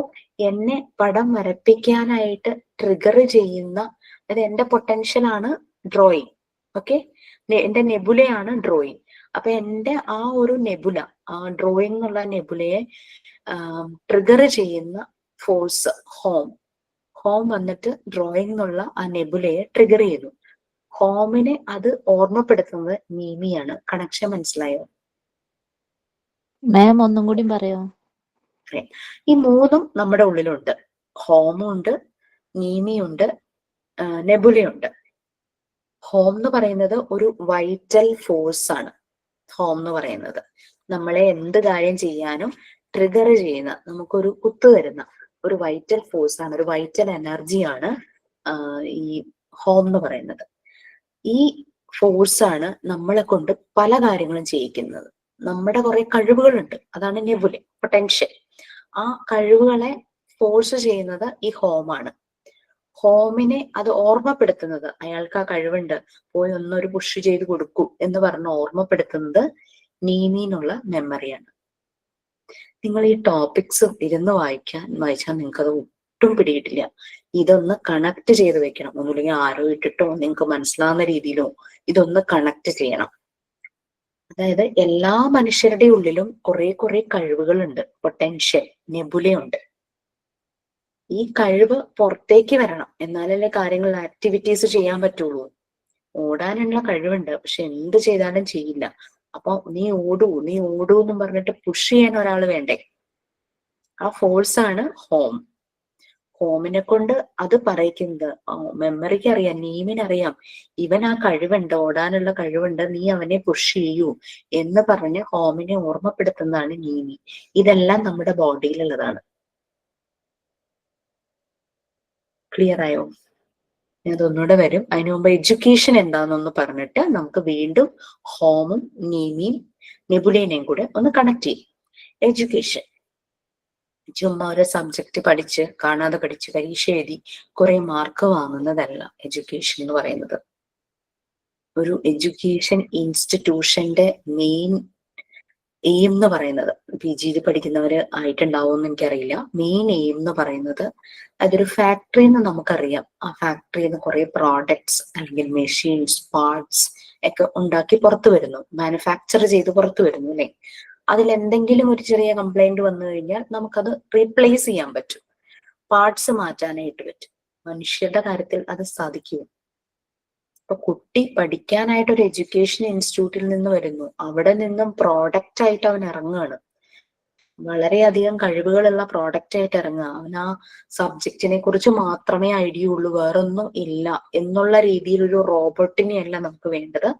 എന്നെ പടം വരപ്പിക്കാനായിട്ട് ട്രിഗർ ചെയ്യുന്ന, അതായത് എന്റെ പൊട്ടൻഷ്യൽ ആണ് ഡ്രോയിങ്. ഓക്കെ, എന്റെ നെബുലയാണ് ഡ്രോയിങ്. അപ്പൊ എന്റെ ആ ഒരു നെബുല, ആ ഡ്രോയിങ് എന്നുള്ള നെബുലയെ ട്രിഗർ ചെയ്യുന്ന ഫോഴ്സ് ഹോം വന്നിട്ട് ഡ്രോയിങ് എന്നുള്ള ആ നെബുലയെ ട്രിഗർ ചെയ്യുന്നു. ഹോമിനെ അത് ഓർമ്മപ്പെടുത്തുന്നത് നീമിയാണ്. കണക്ഷൻ മനസ്സിലായോ? മാം ഒന്നും കൂടി പറയോ? ഈ 3ഉം നമ്മുടെ ഉള്ളിലുണ്ട്. ഹോമുണ്ട്, നീമിയുണ്ട്, നെബുലയുണ്ട്. ഹോം എന്ന് പറയുന്നത് ഒരു വൈറ്റൽ ഫോഴ്സ് ആണ്. ഹോം എന്ന് പറയുന്നത് നമ്മളെ എന്ത് കാര്യം ചെയ്യാനും ട്രിഗർ ചെയ്യുന്ന, നമുക്കൊരു കുത്തു തരുന്ന ഒരു വൈറ്റൽ ഫോഴ്സ് ആണ്, ഒരു വൈറ്റൽ എനർജിയാണ് ഈ ഹോം എന്ന് പറയുന്നത്. ഈ ഫോഴ്സ് ആണ് നമ്മളെ കൊണ്ട് പല കാര്യങ്ങളും ചെയ്യിക്കുന്നത്. നമ്മുടെ കുറെ കഴിവുകളുണ്ട്, അതാണ് നെബുല, പൊട്ടൻഷ്യൽ. ആ കഴിവുകളെ ഫോഴ്സ് ചെയ്യുന്നത് ഈ ഹോമാണ്. ഹോമിനെ അത് ഓർമ്മപ്പെടുത്തുന്നത്, അയാൾക്ക് ആ കഴിവുണ്ട്, പോയി ഒന്നൊരു പുഷ് ചെയ്ത് കൊടുക്കൂ എന്ന് പറഞ്ഞ് ഓർമ്മപ്പെടുത്തുന്നത് നീമിന്നുള്ള മെമ്മറിയാണ്. നിങ്ങൾ ഈ ടോപ്പിക്സ് ഇരുന്ന് വായിച്ചാൽ നിങ്ങൾക്കത് ഒട്ടും പിടിയിട്ടില്ല. ഇതൊന്ന് കണക്ട് ചെയ്ത് വെക്കണം. ഒന്നുമില്ലെങ്കിൽ ആരോ ഇട്ടിട്ടോ നിങ്ങൾക്ക് മനസ്സിലാവുന്ന രീതിയിലോ ഇതൊന്ന് കണക്ട് ചെയ്യണം. അതായത് എല്ലാ മനുഷ്യരുടെ ഉള്ളിലും കുറെ കഴിവുകളുണ്ട്, പൊട്ടൻഷ്യൽ, നെബുലയുണ്ട്. ഈ കഴിവ് പുറത്തേക്ക് വരണം, എന്നാലല്ലേ കാര്യങ്ങൾ, ആക്ടിവിറ്റീസ് ചെയ്യാൻ പറ്റുള്ളൂ. ഓടാനുള്ള കഴിവുണ്ട്, പക്ഷെ എന്ത് ചെയ്താലും ചെയ്യില്ല. അപ്പൊ നീ ഓടൂ എന്നും പറഞ്ഞിട്ട് പുഷ് ചെയ്യാൻ ഒരാൾ വേണ്ടേ? ആ ഫോഴ്സ് ആണ് ഹോം. ഹോമിനെ കൊണ്ട് അത് പറയിക്കുന്നത് മെമ്മറിക്ക് അറിയാം, നീമിനറിയാം ഇവൻ ആ കഴിവുണ്ട്, ഓടാനുള്ള കഴിവുണ്ട്, നീ അവനെ പുഷ് ചെയ്യൂ എന്ന് പറഞ്ഞ് ഹോമിനെ ഓർമ്മപ്പെടുത്തുന്നതാണ് നീമി. ഇതെല്ലാം നമ്മുടെ ബോഡിയിലുള്ളതാണ്. ക്ലിയർ ആയോ? ഞാൻ അതൊന്നുകൂടെ വരും. അതിനു മുമ്പ് എഡ്യൂക്കേഷൻ എന്താണെന്നൊന്ന് പറഞ്ഞിട്ട് നമുക്ക് വീണ്ടും ഹോമും നീമിയും നെബുലേനെയും കൂടെ ഒന്ന് കണക്ട് ചെയ്യും. എഡ്യൂക്കേഷൻ ചുമ്മാ ഒരു സബ്ജക്ട് പഠിച്ച് കാണാതെ പഠിച്ച് പരീക്ഷ എഴുതി കുറെ മാർക്ക് വാങ്ങുന്നതല്ല എഡ്യൂക്കേഷൻ എന്ന് പറയുന്നത്. ഒരു എഡ്യൂക്കേഷൻ ഇൻസ്റ്റിറ്റ്യൂഷന്റെ മെയിൻ എയിം എന്ന് പറയുന്നത്, PG പഠിക്കുന്നവര് ആയിട്ടുണ്ടാവും എന്ന് എനിക്കറിയില്ല, മെയിൻ എയിം എന്ന് പറയുന്നത് അതൊരു ഫാക്ടറി എന്ന് നമുക്കറിയാം. ആ ഫാക്ടറിയിൽ നിന്ന് കുറെ പ്രോഡക്ട്സ് അല്ലെങ്കിൽ മെഷീൻസ്, പാർട്സ് ഒക്കെ ഉണ്ടാക്കി പുറത്തു വരുന്നു, മാനുഫാക്ചർ ചെയ്ത് പുറത്തു വരുന്നു അല്ലെ. അതിൽ എന്തെങ്കിലും ഒരു ചെറിയ കംപ്ലൈന്റ് വന്നു കഴിഞ്ഞാൽ നമുക്കത് റീപ്ലേസ് ചെയ്യാൻ പറ്റും, പാർട്സ് മാറ്റാനായിട്ട് പറ്റും. മനുഷ്യരുടെ കാര്യത്തിൽ അത് സാധിക്കും. ഇപ്പൊ കുട്ടി പഠിക്കാനായിട്ട് ഒരു എഡ്യൂക്കേഷൻ ഇൻസ്റ്റിറ്റ്യൂട്ടിൽ നിന്ന് വരുന്നു, അവിടെ നിന്നും പ്രോഡക്റ്റ് ആയിട്ട് അവൻ ഇറങ്ങുകയാണ്, വളരെയധികം കഴിവുകളുള്ള പ്രോഡക്റ്റ് ആയിട്ട് ഇറങ്ങുക. അവൻ ആ സബ്ജക്റ്റിനെ കുറിച്ച് മാത്രമേ ഐഡിയ ഉള്ളൂ, വേറൊന്നും ഇല്ല എന്നുള്ള രീതിയിൽ ഒരു റോബോട്ടിനെയല്ല നമുക്ക് വേണ്ടത്.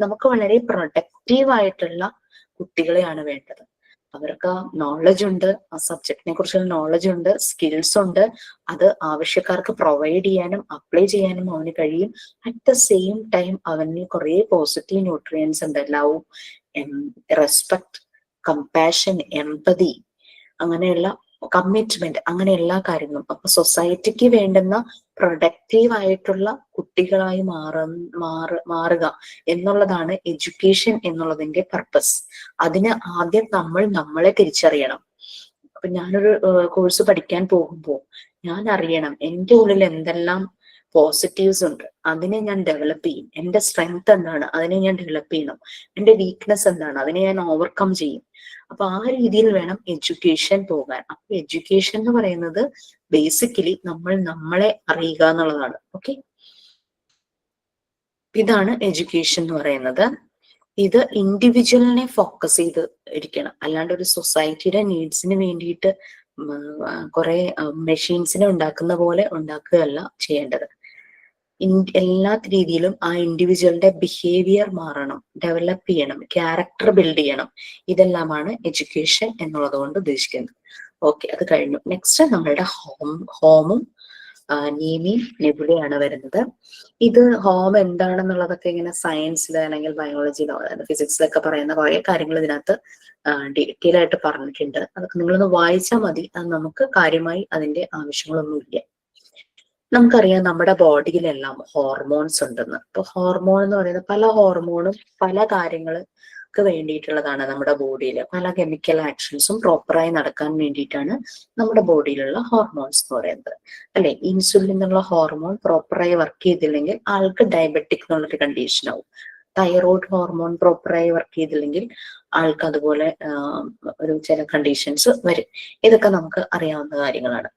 നമുക്ക് വളരെ പ്രൊഡക്റ്റീവ് ആയിട്ടുള്ള കുട്ടികളെയാണ് വേണ്ടത്. അവർക്ക് നോളജ് ഉണ്ട്, ആ സബ്ജക്റ്റിനെ കുറിച്ചുള്ള നോളജ് ഉണ്ട്, സ്കിൽസ് ഉണ്ട്, അത് ആവശ്യക്കാർക്ക് പ്രൊവൈഡ് ചെയ്യാനും അപ്ലൈ ചെയ്യാനും അവന് കഴിയും. അറ്റ് ദ സെയിം ടൈം അവന് കുറെ പോസിറ്റീവ് ന്യൂട്രിയൻസ് ഉണ്ട്, ലവ്, റെസ്പെക്ട്, കമ്പാഷൻ, എംപതി, അങ്ങനെയുള്ള കമ്മിറ്റ്മെന്റ്, അങ്ങനെ എല്ലാ കാര്യങ്ങളും. അപ്പൊ സൊസൈറ്റിക്ക് വേണ്ടുന്ന പ്രൊഡക്റ്റീവ് ആയിട്ടുള്ള കുട്ടികളായി മാറുക എന്നുള്ളതാണ് എഡ്യൂക്കേഷൻ എന്നുള്ളതിന്റെ പർപ്പസ്. അതിന് ആദ്യം നമ്മൾ നമ്മളെ തിരിച്ചറിയണം. അപ്പൊ ഞാനൊരു കോഴ്സ് പഠിക്കാൻ പോകുമ്പോൾ ഞാൻ അറിയണം എൻ്റെ ഉള്ളിൽ എന്തെല്ലാം പോസിറ്റീവ്സ് ഉണ്ട്, അതിനെ ഞാൻ ഡെവലപ്പ് ചെയ്യും. എൻ്റെ സ്ട്രെങ്ത് എന്താണ്, അതിനെ ഞാൻ ഡെവലപ്പ് ചെയ്യണം. എൻ്റെ വീക്ക്നെസ് എന്താണ്, അതിനെ ഞാൻ ഓവർകം ചെയ്യും. അപ്പൊ ആ രീതിയിൽ വേണം എഡ്യൂക്കേഷൻ പോകാൻ. അപ്പൊ എഡ്യൂക്കേഷൻ എന്ന് പറയുന്നത് ബേസിക്കലി നമ്മൾ നമ്മളെ അറിയുക എന്നുള്ളതാണ്. ഓക്കെ, ഇതാണ് എഡ്യൂക്കേഷൻ എന്ന് പറയുന്നത്. ഇത് ഇൻഡിവിജ്വലിനെ ഫോക്കസ് ചെയ്ത് ഇരിക്കണം, അല്ലാണ്ട് ഒരു സൊസൈറ്റിയുടെ നീഡ്സിന് വേണ്ടിയിട്ട് കുറെ മെഷീൻസിനെ ഉണ്ടാക്കുന്ന പോലെ ഉണ്ടാക്കുകയല്ല ചെയ്യേണ്ടത്. എല്ലാ രീതിയിലും ആ ഇൻഡിവിജ്വലിന്റെ ബിഹേവിയർ മാറണം, ഡെവലപ്പ് ചെയ്യണം, ക്യാരക്ടർ ബിൽഡ് ചെയ്യണം. ഇതെല്ലാമാണ് എഡ്യൂക്കേഷൻ എന്നുള്ളത് കൊണ്ട് ഉദ്ദേശിക്കുന്നത്. ഓക്കെ, അത് കഴിഞ്ഞു. നെക്സ്റ്റ് നമ്മളുടെ ഹോമും നീമിയും നെബുലയാണ് വരുന്നത്. ഇത് ഹോം എന്താണെന്നുള്ളതൊക്കെ ഇങ്ങനെ സയൻസിൽ അല്ലെങ്കിൽ ബയോളജിയിലോ ഫിസിക്സിലൊക്കെ പറയുന്ന കുറെ കാര്യങ്ങൾ ഇതിനകത്ത് ഡീറ്റെയിൽ ആയിട്ട് പറഞ്ഞിട്ടുണ്ട്. അതൊക്കെ നിങ്ങളൊന്ന് വായിച്ചാൽ മതി. അത് നമുക്ക് കാര്യമായി അതിന്റെ ആവശ്യങ്ങളൊന്നുമില്ല. നമുക്കറിയാം നമ്മുടെ ബോഡിയിലെല്ലാം ഹോർമോൺസ് ഉണ്ടെന്ന്. ഇപ്പൊ ഹോർമോൺ എന്ന് പറയുന്നത് പല ഹോർമോണും പല കാര്യങ്ങൾക്ക് വേണ്ടിയിട്ടുള്ളതാണ്. നമ്മുടെ ബോഡിയിൽ പല കെമിക്കൽ ആക്ഷൻസും പ്രോപ്പറായി നടക്കാൻ വേണ്ടിയിട്ടാണ് നമ്മുടെ ബോഡിയിലുള്ള ഹോർമോൺസ് എന്ന് പറയുന്നത് അല്ലെ. ഇൻസുലിൻ എന്നുള്ള ഹോർമോൺ പ്രോപ്പറായി വർക്ക് ചെയ്തില്ലെങ്കിൽ ആൾക്ക് ഡയബറ്റിക് എന്നുള്ളൊരു കണ്ടീഷൻ ആവും. തൈറോയ്ഡ് ഹോർമോൺ പ്രോപ്പറായി വർക്ക് ചെയ്തില്ലെങ്കിൽ ആൾക്ക് അതുപോലെ ഒരു ചില കണ്ടീഷൻസ് വരും. ഇതൊക്കെ നമുക്ക് അറിയാവുന്ന കാര്യങ്ങളാണ്.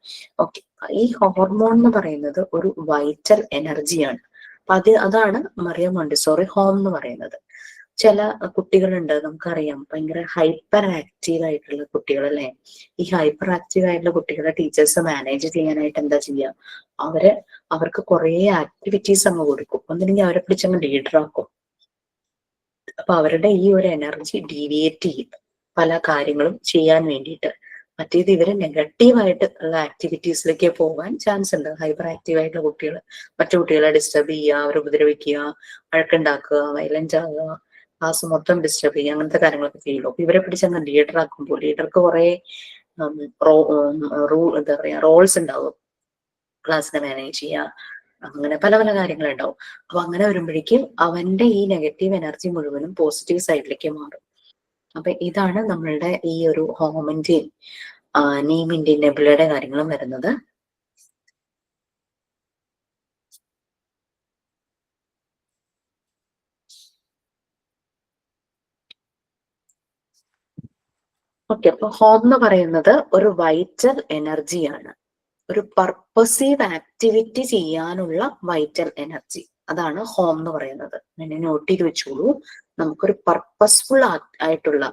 ഓക്കെ, ഈ ഹോർമോൺ എന്ന് പറയുന്നത് ഒരു വൈറ്റൽ എനർജിയാണ്. അപ്പൊ അതാണ് മറിയ മോണ്ടിസോറി ഹോം എന്ന് പറയുന്നത്. ചില കുട്ടികളുണ്ട്, നമുക്കറിയാം, ഭയങ്കര ഹൈപ്പർ ആക്റ്റീവ് ആയിട്ടുള്ള കുട്ടികൾ അല്ലെ. ഈ ഹൈപ്പർ ആക്റ്റീവ് ആയിട്ടുള്ള കുട്ടികളെ ടീച്ചേഴ്സ് മാനേജ് ചെയ്യാനായിട്ട് എന്താ ചെയ്യുക, അവർക്ക് കുറെ ആക്ടിവിറ്റീസ് അങ്ങ് കൊടുക്കും, ഒന്നില്ലെങ്കിൽ അവരെ പിടിച്ചങ്ങ് ലീഡറാക്കും. അപ്പൊ അവരുടെ ഈ ഒരു എനർജി ഡീവിയേറ്റ് ചെയ്യും പല കാര്യങ്ങളും ചെയ്യാൻ വേണ്ടിയിട്ട്. മറ്റേത് ഇവര് നെഗറ്റീവായിട്ട് ഉള്ള ആക്ടിവിറ്റീസിലേക്ക് പോകാൻ ചാൻസ് ഉണ്ട്. ഹൈപ്പർ ആക്റ്റീവ് ആയിട്ടുള്ള കുട്ടികൾ മറ്റു കുട്ടികളെ ഡിസ്റ്റർബ് ചെയ്യുക, അവരെ ഉപദ്രവിക്കുക, വഴക്കുണ്ടാക്കുക, വയലന്റ് ആകുക, ക്ലാസ് മൊത്തം ഡിസ്റ്റർബ് ചെയ്യുക, അങ്ങനത്തെ കാര്യങ്ങളൊക്കെ ചെയ്യുള്ളൂ. അപ്പൊ ഇവരെ പിടിച്ചങ്ങ് ലീഡറാക്കുമ്പോൾ ലീഡർക്ക് കുറെ എന്താ പറയാ റോൾസ് ഉണ്ടാവും. ക്ലാസ്സിനെ മാനേജ് ചെയ്യുക, അങ്ങനെ പല പല കാര്യങ്ങളുണ്ടാവും. അപ്പൊ അങ്ങനെ വരുമ്പോഴേക്കും അവന്റെ ഈ നെഗറ്റീവ് എനർജി മുഴുവനും പോസിറ്റീവ് സൈഡിലേക്ക് മാറും. അപ്പൊ ഇതാണ് നമ്മളുടെ ഈ ഒരു ഹോമിന്റെയും നീമിന്റെയും നെബുലയുടെ കാര്യങ്ങളും വരുന്നത്. ഓക്കെ, അപ്പൊ ഹോം എന്ന് പറയുന്നത് ഒരു വൈറ്റൽ എനർജിയാണ്, ഒരു പർപ്പസീവ് ആക്ടിവിറ്റി ചെയ്യാനുള്ള വൈറ്റൽ എനർജി. അതാണ് ഹോം എന്ന് പറയുന്നത്. എന്നെ നോട്ട് ചെയ്ത് വെച്ചോളൂ. നമുക്കൊരു പർപ്പസ്ഫുൾ ആയിട്ടുള്ള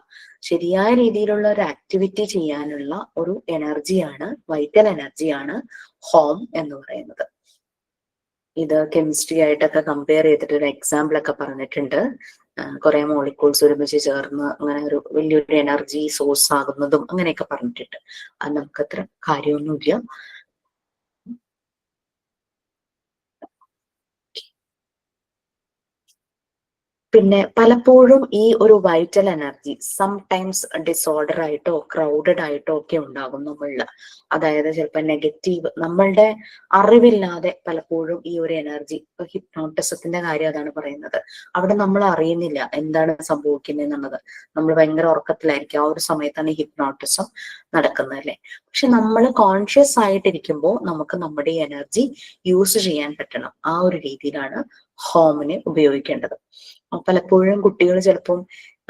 ശരിയായ രീതിയിലുള്ള ഒരു ആക്ടിവിറ്റി ചെയ്യാനുള്ള ഒരു എനർജിയാണ്, വൈറ്റൽ എനർജിയാണ് ഹോം എന്ന് പറയുന്നത്. ഇത് കെമിസ്ട്രി ആയിട്ടൊക്കെ കമ്പയർ ചെയ്തിട്ട് ഒരു എക്സാമ്പിൾ ഒക്കെ പറഞ്ഞിട്ടുണ്ട്. കുറെ മോളിക്യൂൾസ് ഒരുമിച്ച് ചേർന്ന് അങ്ങനെ ഒരു വലിയൊരു എനർജി സോഴ്സ് ആകുന്നതും അങ്ങനെയൊക്കെ പറഞ്ഞിട്ടുണ്ട്. അത് നമുക്കത്ര കാര്യമൊന്നുമില്ല. പിന്നെ പലപ്പോഴും ഈ ഒരു വൈറ്റൽ എനർജി സംടൈംസ് ഡിസോർഡർ ആയിട്ടോ ക്രൗഡഡ് ആയിട്ടോ ഒക്കെ ഉണ്ടാകും നമ്മളിൽ. അതായത് ചിലപ്പോൾ നെഗറ്റീവ്, നമ്മളുടെ അറിവില്ലാതെ പലപ്പോഴും ഈ ഒരു എനർജി, ഇപ്പൊ ഹിപ്നോട്ടിസത്തിന്റെ കാര്യം അതാണ് പറയുന്നത്. അവിടെ നമ്മൾ അറിയുന്നില്ല എന്താണ് സംഭവിക്കുന്നത് എന്നുള്ളത്. നമ്മൾ ഭയങ്കര ഉറക്കത്തിലായിരിക്കും, ആ ഒരു സമയത്താണ് ഈ ഹിപ്നോട്ടിസം നടക്കുന്നത് അല്ലേ. പക്ഷെ നമ്മൾ കോൺഷ്യസ് ആയിട്ടിരിക്കുമ്പോൾ നമുക്ക് നമ്മുടെ ഈ എനർജി യൂസ് ചെയ്യാൻ പറ്റണം. ആ ഒരു രീതിയിലാണ് ഹോമിനെ ഉപയോഗിക്കേണ്ടത്. പലപ്പോഴും കുട്ടികൾ ചിലപ്പം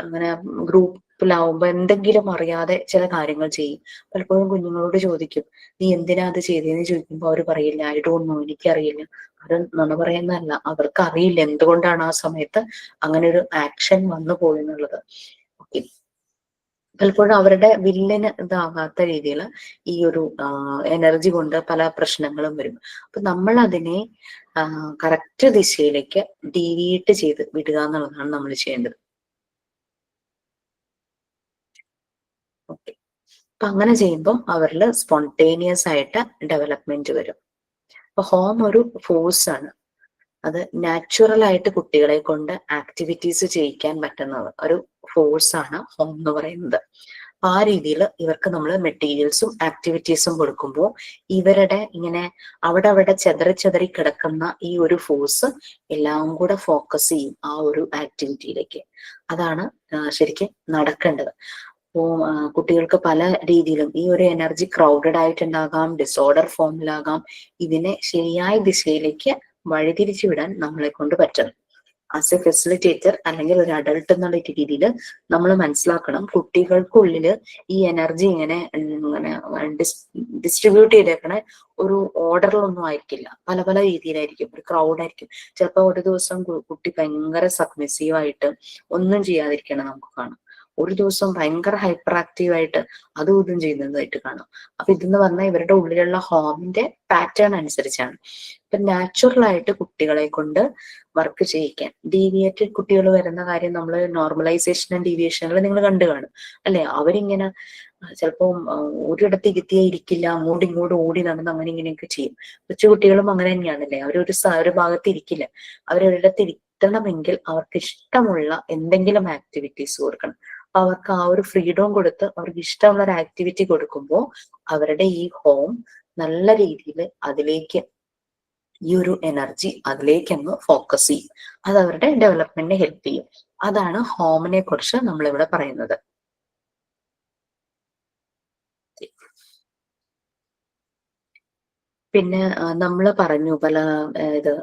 അങ്ങനെ ഗ്രൂപ്പിലാവുമ്പോ എന്തെങ്കിലും അറിയാതെ ചില കാര്യങ്ങൾ ചെയ്യും. പലപ്പോഴും കുഞ്ഞുങ്ങളോട് ചോദിക്കും, നീ എന്തിനാ അത് ചെയ്തതെന്ന് ചോദിക്കുമ്പോൾ അവർ പറയില്ല, ഐ ഡോണ്ട് നോ, എനിക്കറിയില്ല. അവർ നുണ പറയുന്നതല്ല, അവർക്ക് അറിയില്ല എന്തുകൊണ്ടാണ് ആ സമയത്ത് അങ്ങനെ ഒരു ആക്ഷൻ വന്നു പോയെന്നുള്ളത്. ഓക്കെ, പലപ്പോഴും അവരുടെ വില്ലിന് ഇതാകാത്ത രീതിയിൽ ഈ ഒരു എനർജി കൊണ്ട് പല പ്രശ്നങ്ങളും വരും. അപ്പൊ നമ്മൾ അതിനെ കറക്റ്റ് ദിശയിലേക്ക് ഡീവിയേറ്റ് ചെയ്ത് വിടുക എന്നുള്ളതാണ് നമ്മൾ ചെയ്യേണ്ടത്. ഓക്കെ, അപ്പൊ അങ്ങനെ ചെയ്യുമ്പോൾ അവരിൽ സ്പോണ്ടേനിയസ് ആയിട്ട് ഡെവലപ്മെന്റ് വരും. അപ്പൊ ഹോം ഒരു ഫോഴ്സ് ആണ്. അത് നാച്ചുറൽ ആയിട്ട് കുട്ടികളെ കൊണ്ട് ആക്ടിവിറ്റീസ് ചെയ്യിക്കാൻ പറ്റുന്ന ഒരു ഫോഴ്സ് ആണ് ഹോം എന്ന് പറയുന്നത്. ആ രീതിയിൽ ഇവർക്ക് നമ്മൾ മെറ്റീരിയൽസും ആക്ടിവിറ്റീസും കൊടുക്കുമ്പോൾ ഇവരുടെ ഇങ്ങനെ അവിടെ ചെതറി കിടക്കുന്ന ഈ ഒരു ഫോഴ്സ് എല്ലാം കൂടെ ഫോക്കസ് ചെയ്യും ആ ഒരു ആക്ടിവിറ്റിയിലേക്ക്. അതാണ് ശരിക്കും നടക്കേണ്ടത്. അപ്പോൾ കുട്ടികൾക്ക് പല രീതിയിലും ഈ ഒരു എനർജി ക്രൗഡഡ് ആയിട്ടുണ്ടാകാം, ഡിസോർഡർ ഫോമിലാകാം. ഇതിനെ ശരിയായ ദിശയിലേക്ക് വഴിതിരിച്ചു വിടാൻ നമ്മളെ കൊണ്ട് പറ്റണം. ആസ് എ ഫെസിലിറ്റേറ്റർ അല്ലെങ്കിൽ ഒരു അഡൾട്ട് എന്നുള്ള രീതിയിൽ നമ്മൾ മനസ്സിലാക്കണം, കുട്ടികൾക്കുള്ളിൽ ഈ എനർജി ഇങ്ങനെ ഡിസ്ട്രിബ്യൂട്ട് ചെയ്തേക്കണ ഒരു ഓർഡറിലൊന്നും ആയിരിക്കില്ല. പല പല രീതിയിലായിരിക്കും, ഒരു ക്രൗഡായിരിക്കും. ചിലപ്പോൾ ഒരു ദിവസം കുട്ടി ഭയങ്കര സബ്മിസീവ് ആയിട്ട് ഒന്നും ചെയ്യാതിരിക്കണം നമുക്ക് കാണാം. ഒരു ദിവസം ഭയങ്കര ഹൈപ്പർ ആക്റ്റീവ് ആയിട്ട് അതും ഇതും ചെയ്യുന്നതായിട്ട് കാണാം. അപ്പൊ ഇതെന്ന് പറഞ്ഞാൽ ഇവരുടെ ഉള്ളിലുള്ള ഹോമിന്റെ പാറ്റേൺ അനുസരിച്ചാണ്. ഇപ്പൊ നാച്ചുറൽ ആയിട്ട് കുട്ടികളെ കൊണ്ട് വർക്ക് ചെയ്യിക്കാൻ, ഡീവിയേറ്റഡ് കുട്ടികൾ വരുന്ന കാര്യം നമ്മൾ നോർമലൈസേഷൻ ആൻഡ് ഡീവിയേഷനുകൾ നിങ്ങൾ കണ്ടു കാണും അല്ലെ. അവരിങ്ങനെ ചിലപ്പോൾ ഒരിടത്ത് ഇരുത്തിയേ ഇരിക്കില്ല, അങ്ങോട്ടും ഇങ്ങോട്ടും ഓടി നടന്ന് അങ്ങനെ ഇങ്ങനെയൊക്കെ ചെയ്യും. കൊച്ചുകുട്ടികളും അങ്ങനെ തന്നെയാണല്ലേ, ഒരു ഭാഗത്ത് ഇരിക്കില്ല. അവരൊരിടത്ത് ഇരുത്തണമെങ്കിൽ അവർക്ക് ഇഷ്ടമുള്ള എന്തെങ്കിലും ആക്ടിവിറ്റീസ് കൊടുക്കണം. അവർക്ക് ആ ഒരു ഫ്രീഡം കൊടുത്ത് അവർക്ക് ഇഷ്ടമുള്ള ഒരു ആക്ടിവിറ്റി കൊടുക്കുമ്പോൾ അവരുടെ ഈ ഹോം നല്ല രീതിയിൽ അതിലേക്ക് ഈ ഒരു എനർജി അതിലേക്കൊന്ന് ഫോക്കസ് ചെയ്യും. അത് അവരുടെ ഡെവലപ്മെന്റിനെ ഹെൽപ്പ് ചെയ്യും. അതാണ് ഹോമിനെ കുറിച്ച് നമ്മളിവിടെ പറയുന്നത്. പിന്നെ നമ്മൾ പറഞ്ഞു പല ഇത്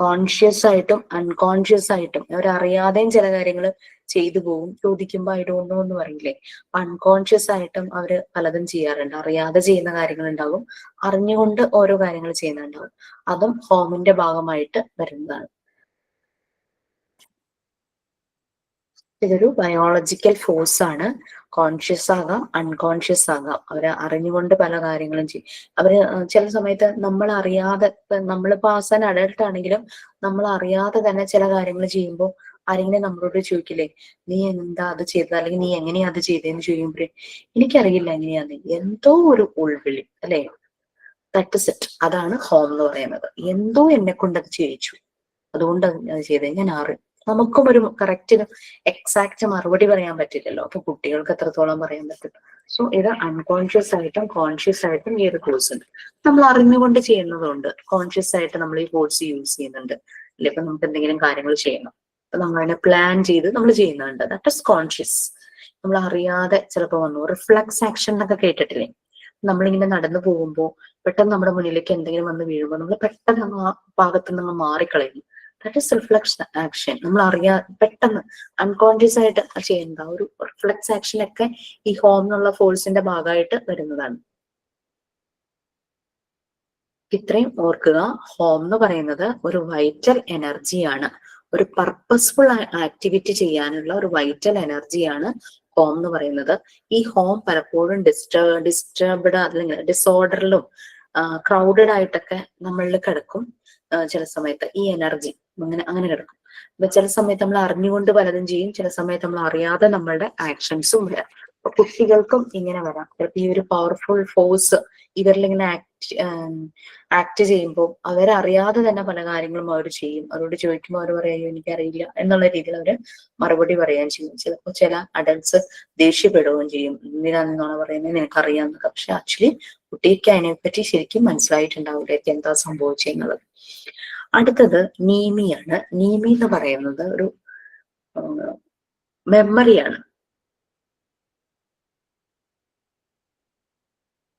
കോൺഷ്യസ് ആയിട്ടും അൺകോൺഷ്യസ് ആയിട്ടും അവരറിയാതെയും ചില കാര്യങ്ങൾ ചെയ്തു പോകും. ചോദിക്കുമ്പോൾ ഐ ഡോണ്ട് നോ എന്ന് പറയില്ലേ. അൺകോൺഷ്യസ് ആയിട്ടും അവര് പലതും ചെയ്യാറുണ്ട്. അറിയാതെ ചെയ്യുന്ന കാര്യങ്ങൾ ഉണ്ടാകും, അറിഞ്ഞുകൊണ്ട് ഓരോ കാര്യങ്ങൾ ചെയ്യുന്നുണ്ടാവും. അതും ഹോമിന്റെ ഭാഗമായിട്ട് വരുന്നതാണ്. ഇതൊരു ബയോളജിക്കൽ ഫോഴ്സ് ആണ്. കോൺഷ്യസ് ആകാം, അൺകോൺഷ്യസ് ആകാം. അവര് അറിഞ്ഞുകൊണ്ട് പല കാര്യങ്ങളും ചെയ്യും. അവര് ചില സമയത്ത് നമ്മൾ അറിയാതെ, നമ്മളിപ്പോ ആസാൻ അഡൾട്ട് ആണെങ്കിലും നമ്മൾ അറിയാതെ തന്നെ ചില കാര്യങ്ങൾ ചെയ്യുമ്പോൾ ആരെങ്കിലും നമ്മളോട് ചോദിക്കില്ലേ, നീ എന്താ അത് ചെയ്തത്, അല്ലെങ്കിൽ നീ എങ്ങനെയാ അത് ചെയ്തതെന്ന് ചോദിക്കുമ്പോഴേ എനിക്കറിയില്ല എങ്ങനെയാന്ന്, എന്തോ ഒരു ഉൾവിളി അല്ലെ. That is it. അതാണ് ഹോം എന്ന് പറയുന്നത്. എന്തോ എന്നെ കൊണ്ട് അത് ചെയ്യിച്ചു, അതുകൊണ്ട് അത് ചെയ്തത് ഞാൻ അറിയും. നമുക്കും ഒരു കറക്റ്റ് എക്സാക്ട് മറുപടി പറയാൻ പറ്റില്ലല്ലോ. അപ്പൊ കുട്ടികൾക്ക് എത്രത്തോളം പറയാൻ പറ്റും. സോ ഇത് അൺകോൺഷ്യസ് ആയിട്ടും കോൺഷ്യസ് ആയിട്ടും ഈ ഒരു കോഴ്സ് ഉണ്ട്. നമ്മൾ അറിഞ്ഞുകൊണ്ട് ചെയ്യുന്നതുകൊണ്ട് കോൺഷ്യസ് ആയിട്ട് നമ്മൾ ഈ കോഴ്സ് യൂസ് ചെയ്യുന്നുണ്ട് അല്ലെ. ഇപ്പൊ നമുക്ക് എന്തെങ്കിലും കാര്യങ്ങൾ ചെയ്യണം, അപ്പൊ നമ്മൾ അതിനെ പ്ലാൻ ചെയ്ത് നമ്മൾ ചെയ്യുന്നുണ്ട്. That is conscious. നമ്മൾ അറിയാതെ ചിലപ്പോൾ വന്നു റിഫ്ലക്സ് ആക്ഷൻ എന്നൊക്കെ കേട്ടിട്ടില്ലേ. നമ്മളിങ്ങനെ നടന്നു പോകുമ്പോൾ പെട്ടെന്ന് നമ്മുടെ മുന്നിലേക്ക് എന്തെങ്കിലും വന്ന് വീഴുമ്പോൾ നമ്മൾ പെട്ടെന്ന് ആ ഭാഗത്ത് നിന്ന് മാറിക്കളയുന്നു. That is reflex action. നമ്മൾ പെട്ടെന്ന് അൺകോൺഷ്യസ് ആയിട്ട് ചെയ്യുന്ന ഒരു റിഫ്ലക്സ് ആക്ഷൻ ഒക്കെ ഈ ഹോം എന്നുള്ള ഫോഴ്സിന്റെ ഭാഗമായിട്ട് വരുന്നതാണ്. ഇത്രയും ഓർക്കുക, ഹോം എന്ന് പറയുന്നത് ഒരു വൈറ്റൽ എനർജിയാണ്. ഒരു പർപ്പസ്ഫുൾ ആക്ടിവിറ്റി ചെയ്യാനുള്ള ഒരു വൈറ്റൽ എനർജിയാണ് ഹോം എന്ന് പറയുന്നത്. ഈ ഹോം പലപ്പോഴും ഡിസ്റ്റർബ്ഡ് അല്ലെങ്കിൽ ഡിസോർഡറിലും ക്രൗഡഡ് ആയിട്ടൊക്കെ നമ്മളിൽ കിടക്കും. ചില സമയത്ത് ഈ എനർജി അങ്ങനെ കിടക്കും. അപ്പൊ ചില സമയത്ത് നമ്മൾ അറിഞ്ഞുകൊണ്ട് പലതും ചെയ്യും, ചില സമയത്ത് നമ്മൾ അറിയാതെ നമ്മളുടെ ആക്ഷൻസും വരാം. അപ്പൊ കുട്ടികൾക്കും ഇങ്ങനെ വരാം. ചിലപ്പോൾ ഈ ഒരു പവർഫുൾ ഫോഴ്സ് ഇവരിലിങ്ങനെ ആക്ട് ചെയ്യുമ്പോൾ അവരറിയാതെ തന്നെ പല കാര്യങ്ങളും അവർ ചെയ്യും. അവരോട് ചോദിക്കുമ്പോൾ അവർ പറയും എനിക്കറിയില്ല എന്നുള്ള രീതിയിൽ അവർ മറുപടി പറയുകയും ചെയ്യും. ചിലപ്പോൾ ചില അഡൽട്സ് ദേഷ്യപ്പെടുകയും ചെയ്യും, എന്തിനാണെന്നാണ് പറയുന്നത് നിനക്കറിയാമെന്നൊക്കെ. പക്ഷെ ആക്ച്വലി കുട്ടിക്ക് അതിനെപ്പറ്റി ശരിക്കും മനസ്സിലായിട്ടുണ്ടാവില്ല എന്താ സംഭവിച്ചെന്നുള്ളത്. അടുത്തത് നീമിയാണ്. നീമി എന്ന് പറയുന്നത് ഒരു മെമ്മറിയാണ്.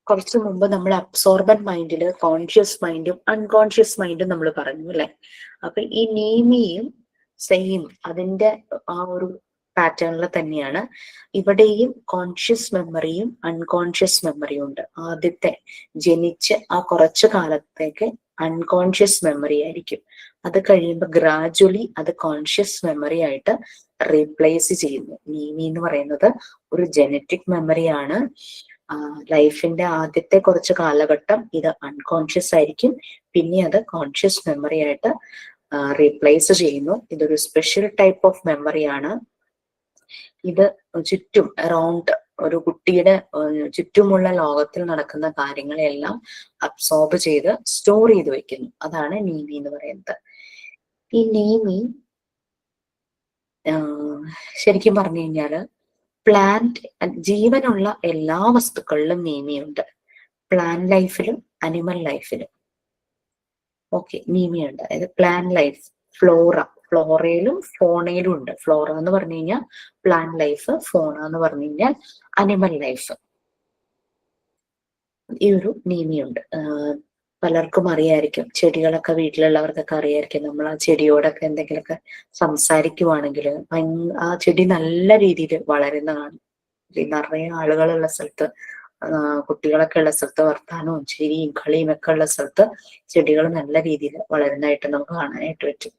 കുറച്ചു മുമ്പ് നമ്മൾ അബ്സോർബൻ മൈൻഡില് കോൺഷ്യസ് മൈൻഡും അൺകോൺഷ്യസ് മൈൻഡും നമ്മൾ പറഞ്ഞു അല്ലെ. അപ്പൊ ഈ നീമിയും സെയിം അതിന്റെ ആ ഒരു പാറ്റേണിൽ തന്നെയാണ് ഇവിടെയും കോൺഷ്യസ് മെമ്മറിയും അൺകോൺഷ്യസ് മെമ്മറിയും ഉണ്ട്. ആദ്യത്തെ ജനിച്ച് ആ കുറച്ചു കാലത്തേക്ക് അൺകോൺഷ്യസ് മെമ്മറി ആയിരിക്കും. അത് കഴിയുമ്പോൾ ഗ്രാജുവലി അത് കോൺഷ്യസ് മെമ്മറി ആയിട്ട് റീപ്ലേസ് ചെയ്യുന്നു. നീമി എന്ന് പറയുന്നത് ഒരു ജനറ്റിക് മെമ്മറിയാണ്. ലൈഫിന്റെ ആദ്യത്തെ കുറച്ച് കാലഘട്ടം ഇത് അൺകോൺഷ്യസ് ആയിരിക്കും, പിന്നെ അത് കോൺഷ്യസ് മെമ്മറി ആയിട്ട് റീപ്ലേസ് ചെയ്യുന്നു. ഇതൊരു സ്പെഷ്യൽ ടൈപ്പ് ഓഫ് മെമ്മറിയാണ്. ഇത് ചുറ്റും അറൗണ്ട് ഒരു കുട്ടിയുടെ ചുറ്റുമുള്ള ലോകത്തിൽ നടക്കുന്ന കാര്യങ്ങളെല്ലാം അബ്സോർബ് ചെയ്ത് സ്റ്റോർ ചെയ്ത് വെക്കുന്നു. അതാണ് നീമി എന്ന് പറയുന്നത്. ഈ നീമി ശരിക്കും പറഞ്ഞു കഴിഞ്ഞാല് പ്ലാന്റ് ജീവനുള്ള എല്ലാ വസ്തുക്കളിലും നീമിയുണ്ട്. പ്ലാന്റ് ലൈഫിലും അനിമൽ ലൈഫിലും ഓക്കെ നീമിയുണ്ട്. അതായത് പ്ലാന്റ് ലൈഫ് ഫ്ലോറയിലും ഫോണയിലും ഉണ്ട്. ഫ്ലോറ എന്ന് പറഞ്ഞു കഴിഞ്ഞാൽ പ്ലാന്റ് ലൈഫ്, ഫോണ എന്ന് പറഞ്ഞു കഴിഞ്ഞാൽ അനിമൽ ലൈഫ്. ഈ ഒരു നീമിയുണ്ട്. പലർക്കും അറിയായിരിക്കും, ചെടികളൊക്കെ വീട്ടിലുള്ളവർക്കൊക്കെ അറിയായിരിക്കും. നമ്മൾ ആ ചെടിയോടൊക്കെ എന്തെങ്കിലുമൊക്കെ സംസാരിക്കുവാണെങ്കിൽ ആ ചെടി നല്ല രീതിയിൽ വളരുന്നതാണ്. നിറയെ ആളുകളുള്ള സ്ഥലത്ത്, കുട്ടികളൊക്കെ ഉള്ള സ്ഥലത്ത് വർത്താനവും ചിരിയും കളിയും ഒക്കെ ഉള്ള സ്ഥലത്ത് ചെടികൾ നല്ല രീതിയിൽ വളരുന്നതായിട്ട് നമുക്ക് കാണാനായിട്ട് പറ്റും.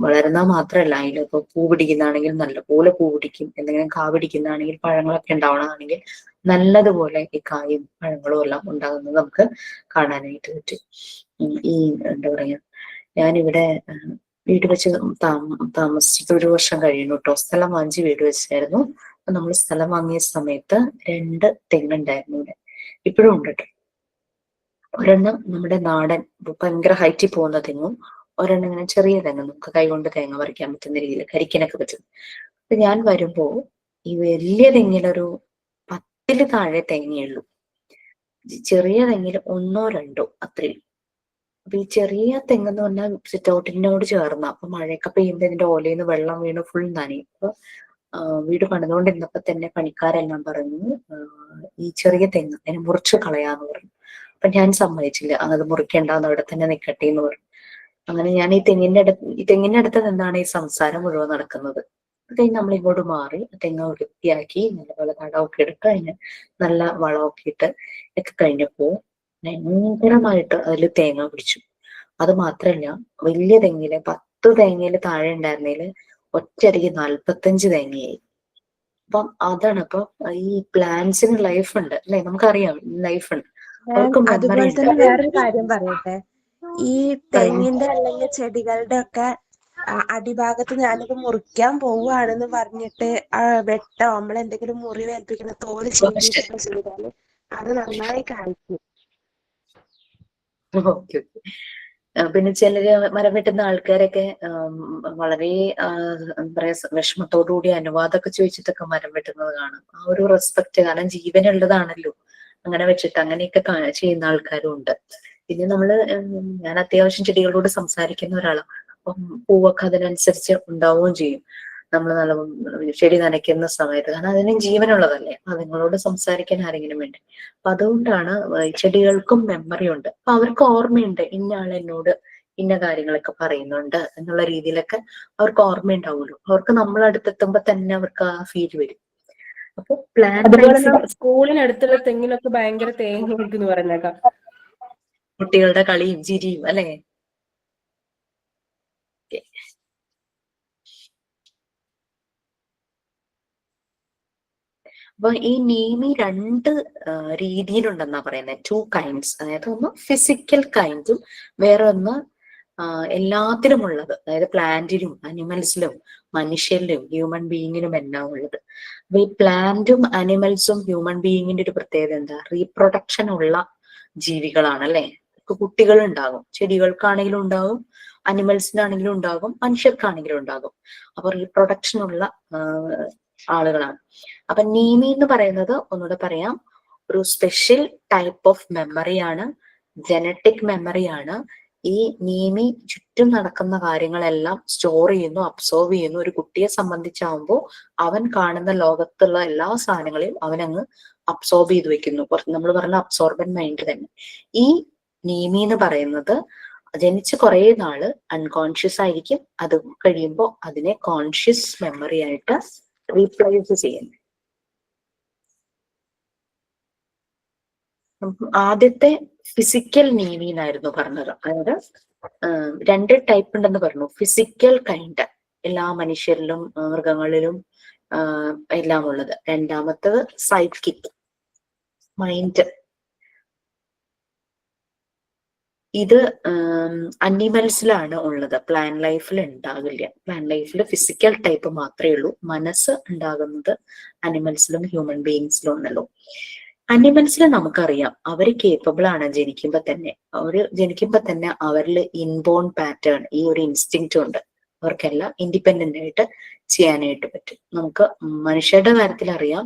വളരുന്ന മാത്രമല്ല, അതിലിപ്പോ പൂ പിടിക്കുന്നതാണെങ്കിൽ നല്ലപോലെ പൂ പിടിക്കും. എന്തെങ്കിലും കാ പിടിക്കുന്നതാണെങ്കിൽ പഴങ്ങളൊക്കെ ഉണ്ടാവണമെങ്കിൽ നല്ലതുപോലെ ഈ കായും പഴങ്ങളും എല്ലാം ഉണ്ടാകുന്നത് നമുക്ക് കാണാനായിട്ട് പറ്റും. ഈ എന്താ പറയാ, ഞാനിവിടെ വീട് വെച്ച് താമസിച്ചിട്ട് 1 വർഷം കഴിയുന്നു കേട്ടോ. സ്ഥലം വാങ്ങിച്ച് വീട് വെച്ചായിരുന്നു. അപ്പൊ നമ്മൾ സ്ഥലം വാങ്ങിയ സമയത്ത് 2 തെങ്ങുണ്ടായിരുന്നു ഇവിടെ. ഇപ്പോഴും ഉണ്ട് കേട്ടോ. ഒരെണ്ണം നമ്മുടെ നാടൻ ഭയങ്കര ഹൈറ്റിൽ പോകുന്ന തെങ്ങും, ഒരെണ്ണം ഇങ്ങനെ ചെറിയ തെങ്ങ്, നമുക്ക് കൈകൊണ്ട് തേങ്ങ പറിക്കാൻ പറ്റുന്ന രീതിയിൽ കരിക്കാനൊക്കെ പറ്റും. അപ്പൊ ഞാൻ വരുമ്പോ ഈ വലിയ തെങ്ങിലൊരു 10 താഴെ തേങ്ങയുള്ളൂ, ചെറിയ തെങ്ങിൽ 1 or 2 അത്രയും. അപ്പൊ ഈ ചെറിയ തെങ്ങെന്ന് പറഞ്ഞാൽ സിറ്റൗട്ടിനോട് ചേർന്ന, അപ്പൊ മഴയൊക്കെ പെയ്യുമ്പോ ഇതിന്റെ ഓലയിന്ന് വെള്ളം വീണ് ഫുൾ നനയും. അപ്പൊ വീട് പണിതുകൊണ്ടിരുന്നപ്പോ തന്നെ പണിക്കാരെല്ലാം പറഞ്ഞു ഈ ചെറിയ തെങ്ങ് അതിനെ മുറിച്ച് കളയാന്ന് പറഞ്ഞു. അപ്പൊ ഞാൻ സമ്മതിച്ചില്ല, അത് മുറിക്കേണ്ടാന്ന് അവിടെ തന്നെ നിക്കട്ടെ എന്ന് പറഞ്ഞു. അങ്ങനെ ഞാൻ ഈ തെങ്ങിന്റെ അടുത്ത് നിന്നാണ് ഈ സംസാരം മുഴുവൻ നടക്കുന്നത്. അത് കഴിഞ്ഞ് നമ്മൾ ഇങ്ങോട്ട് മാറി തെങ്ങ് വൃത്തിയാക്കി നല്ലപോലെ തടമൊക്കെ എടുത്ത് അതിന് നല്ല വളമൊക്കെ ഇട്ട് ഒക്കെ കഴിഞ്ഞപ്പോ ഭയങ്കരമായിട്ട് അതിൽ തേങ്ങ പിടിച്ചു. അത് മാത്രല്ല, വലിയ തെങ്ങില് 10 തേങ്ങയില് താഴെ ഉണ്ടായിരുന്നതില് ഒറ്റയടിക്ക് 45 തേങ്ങയായി. അപ്പം അതാണ്. അപ്പൊ ഈ പ്ലാന്റ്സിന് ലൈഫ് ഉണ്ട് അല്ലെ, നമുക്കറിയാം ലൈഫ് ഉണ്ട്, അവർക്ക് മെമ്മറി അതുപോലെ ഉണ്ട്. തന്നെ വേറൊരു കാര്യം പറയട്ടെ. ഈ തെങ്ങിന്റെ അല്ലെങ്കിൽ ചെടികളുടെ ഒക്കെ അടിഭാഗത്ത് ഞാനിത് മുറിക്കാൻ പോവുകയാണെന്ന് പറഞ്ഞിട്ട് വെട്ടോ നമ്മളെന്തെങ്കിലും മുറിവേൽപ്പിക്കുന്ന തോല് ചീന്തിയൊക്കെ ചെയ്താല് അത് നന്നായി കാണിക്കും. ഓക്കെ. പിന്നെ ചിലര് മരം വെട്ടുന്ന ആൾക്കാരൊക്കെ വളരെ എന്താ പറയാ വിഷമത്തോടുകൂടി അനുവാദമൊക്കെ ചോദിച്ചിട്ടൊക്കെ മരം വെട്ടുന്നത് കാണും. ആ ഒരു റെസ്പെക്ട്, കാരണം ജീവനുള്ളതാണല്ലോ, അങ്ങനെ വെച്ചിട്ട് അങ്ങനെയൊക്കെ ചെയ്യുന്ന ആൾക്കാരും ഉണ്ട്. പിന്നെ ഞാൻ അത്യാവശ്യം ചെടികളോട് സംസാരിക്കുന്ന ഒരാളാണ്. അപ്പം പൂവൊക്കെ അതിനനുസരിച്ച് ഉണ്ടാവുകയും ചെയ്യും. നമ്മൾ നല്ല ചെടി നനയ്ക്കുന്ന സമയത്ത്, കാരണം അതിനും ജീവനുള്ളതല്ലേ, അതുങ്ങളോട് സംസാരിക്കാൻ ആരെങ്കിലും വേണ്ടി. അപ്പൊ അതുകൊണ്ടാണ് ചെടികൾക്കും മെമ്മറി ഉണ്ട്. അപ്പൊ അവർക്ക് ഓർമ്മയുണ്ട്, ഇന്ന ആൾ എന്നോട് ഇന്ന കാര്യങ്ങളൊക്കെ പറയുന്നുണ്ട് എന്നുള്ള രീതിയിലൊക്കെ അവർക്ക് ഓർമ്മയുണ്ടാവുമല്ലോ. അവർക്ക് നമ്മൾ അടുത്തെത്തുമ്പോ തന്നെ അവർക്ക് ആ ഫീൽ വരും. അപ്പൊ പ്ലാൻ അതുപോലെ സ്കൂളിനടുത്തുള്ള തെങ്ങിനൊക്കെ ഭയങ്കര തേങ്ങ എന്ന് പറഞ്ഞേക്കാം. കുട്ടികളുടെ കളിയും ചിരിയും അല്ലെ. അപ്പൊ ഈ നീമി രണ്ട് രീതിയിലുണ്ടെന്നാ പറയുന്നത്, 2 kinds. അതായത് ഒന്ന് ഫിസിക്കൽ കൈൻഡും വേറെ ഒന്ന് എല്ലാത്തിലും ഉള്ളത്, അതായത് പ്ലാന്റിലും അനിമൽസിലും മനുഷ്യരിലും ഹ്യൂമൻ ബീയിങ്ങിലും എല്ലാം ഉള്ളത്. അപ്പൊ ഈ പ്ലാന്റും അനിമൽസും ഹ്യൂമൻ ബീയിങ്ങിന്റെ ഒരു പ്രത്യേകത എന്താ? റീപ്രൊഡക്ഷൻ ഉള്ള ജീവികളാണ് അല്ലെ. കുട്ടികൾ ഉണ്ടാകും, ചെടികൾക്കാണെങ്കിലും ഉണ്ടാകും, അനിമൽസിനാണെങ്കിലും ഉണ്ടാകും, മനുഷ്യർക്കാണെങ്കിലും ഉണ്ടാകും. അപ്പൊ റീപ്രൊഡക്ഷൻ ഉള്ള ആളുകളാണ്. അപ്പൊ നീമി എന്ന് പറയുന്നത് ഒന്നുകൂടെ പറയാം, ഒരു സ്പെഷ്യൽ ടൈപ്പ് ഓഫ് മെമ്മറിയാണ്, ജനറ്റിക് മെമ്മറിയാണ്. ഈ നീമി ചുറ്റും നടക്കുന്ന കാര്യങ്ങളെല്ലാം സ്റ്റോർ ചെയ്യുന്നു, അബ്സോർവ് ചെയ്യുന്നു. ഒരു കുട്ടിയെ സംബന്ധിച്ചാവുമ്പോൾ അവൻ കാണുന്ന ലോകത്തുള്ള എല്ലാ സാധനങ്ങളെയും അവനങ്ങ് അബ്സോർബ് ചെയ്ത് വെക്കുന്നു. നമ്മൾ പറഞ്ഞ അബ്സോർബൻ മൈൻഡ് തന്നെ. ഈ നീമി എന്ന് പറയുന്നത് ജനിച്ച് കുറെ നാള് അൺകോൺഷ്യസ് ആയിരിക്കും, അത് കഴിയുമ്പോൾ അതിനെ കോൺഷ്യസ് മെമ്മറി ആയിട്ട് റീപ്ലേസ് ചെയ്യുന്നു. ആദ്യത്തെ ഫിസിക്കൽ നീമി എന്നായിരുന്നു പറഞ്ഞത്. അതായത് 2 ടൈപ്പ് ഉണ്ടെന്ന് പറഞ്ഞു. ഫിസിക്കൽ കൈൻഡ്, എല്ലാ മനുഷ്യരിലും മൃഗങ്ങളിലും എല്ലാം ഉള്ളത്. രണ്ടാമത്തത് സൈക്കിക് മൈൻഡ്. ഇത് അനിമൽസിലാണ് ഉള്ളത്, പ്ലാൻ ലൈഫിൽ ഉണ്ടാകില്ല. പ്ലാൻ ലൈഫിൽ ഫിസിക്കൽ ടൈപ്പ് മാത്രമേ ഉള്ളൂ. മനസ്സ് ഉണ്ടാകുന്നത് അനിമൽസിലും ഹ്യൂമൻ ബീയിങ്സിലും ഉണ്ടല്ലോ. അനിമൽസിൽ നമുക്കറിയാം അവര് കേപ്പബിൾ ആണ് ജനിക്കുമ്പോ തന്നെ. അവരിൽ ഇൻബോൺ പാറ്റേൺ, ഈ ഒരു ഇൻസ്റ്റിങ്ക്റ്റ് ഉണ്ട്. അവർക്കെല്ലാം ഇൻഡിപെൻഡന്റ് ആയിട്ട് ചെയ്യാനായിട്ട് പറ്റും. നമുക്ക് മനുഷ്യരുടെ കാര്യത്തിൽ അറിയാം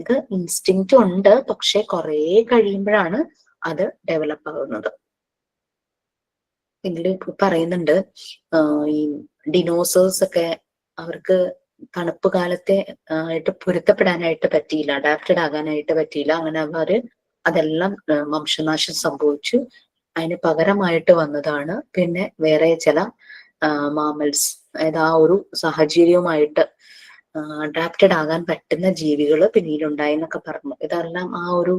ഇത് ഇൻസ്റ്റിങ്ക്റ്റ് ഉണ്ട്, പക്ഷെ കുറെ കഴിയുമ്പോഴാണ് അത് ഡെവലപ്പ് ആകുന്നത്. ഇതിൽ പറയുന്നുണ്ട് ഈ ഡിനോസേഴ്സ് ഒക്കെ അവർക്ക് തണുപ്പ് കാലത്തെ ആയിട്ട് പൊരുത്തപ്പെടാനായിട്ട് പറ്റിയില്ല, അഡാപ്റ്റഡ് ആകാനായിട്ട് പറ്റിയില്ല. അങ്ങനെ അവര് അതെല്ലാം വംശനാശം സംഭവിച്ചു. അതിന് പകരമായിട്ട് വന്നതാണ് പിന്നെ വേറെ ചില മാമൽസ്. അതായത് ആ ഒരു സാഹചര്യവുമായിട്ട് അഡാപ്റ്റഡ് ആകാൻ പറ്റുന്ന ജീവികൾ പിന്നീടുണ്ടായി എന്നൊക്കെ പറഞ്ഞു. ഇതെല്ലാം ആ ഒരു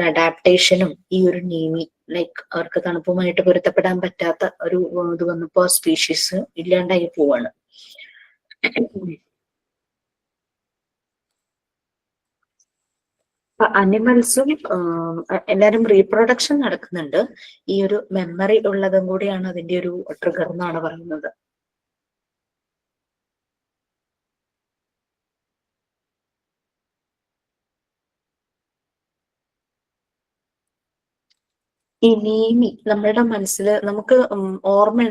അഡാപ്റ്റേഷനും ഈ ഒരു നീമി, ലൈക്ക് അവർക്ക് തണുപ്പുമായിട്ട് പൊരുത്തപ്പെടാൻ പറ്റാത്ത ഒരു ഇത് വന്നപ്പോ സ്പീഷീസ് ഇല്ലാണ്ടായി പോവാണ്. അനിമൽസും എല്ലാരും റീപ്രൊഡക്ഷൻ നടക്കുന്നുണ്ട്. ഈ ഒരു മെമ്മറി ഉള്ളതും കൂടിയാണ് അതിന്റെ ഒരു ട്രിഗർ എന്നാണ് പറയുന്നത്. ഈ നീമി നമ്മളുടെ മനസ്സിൽ നമുക്ക് ഓർമ്മ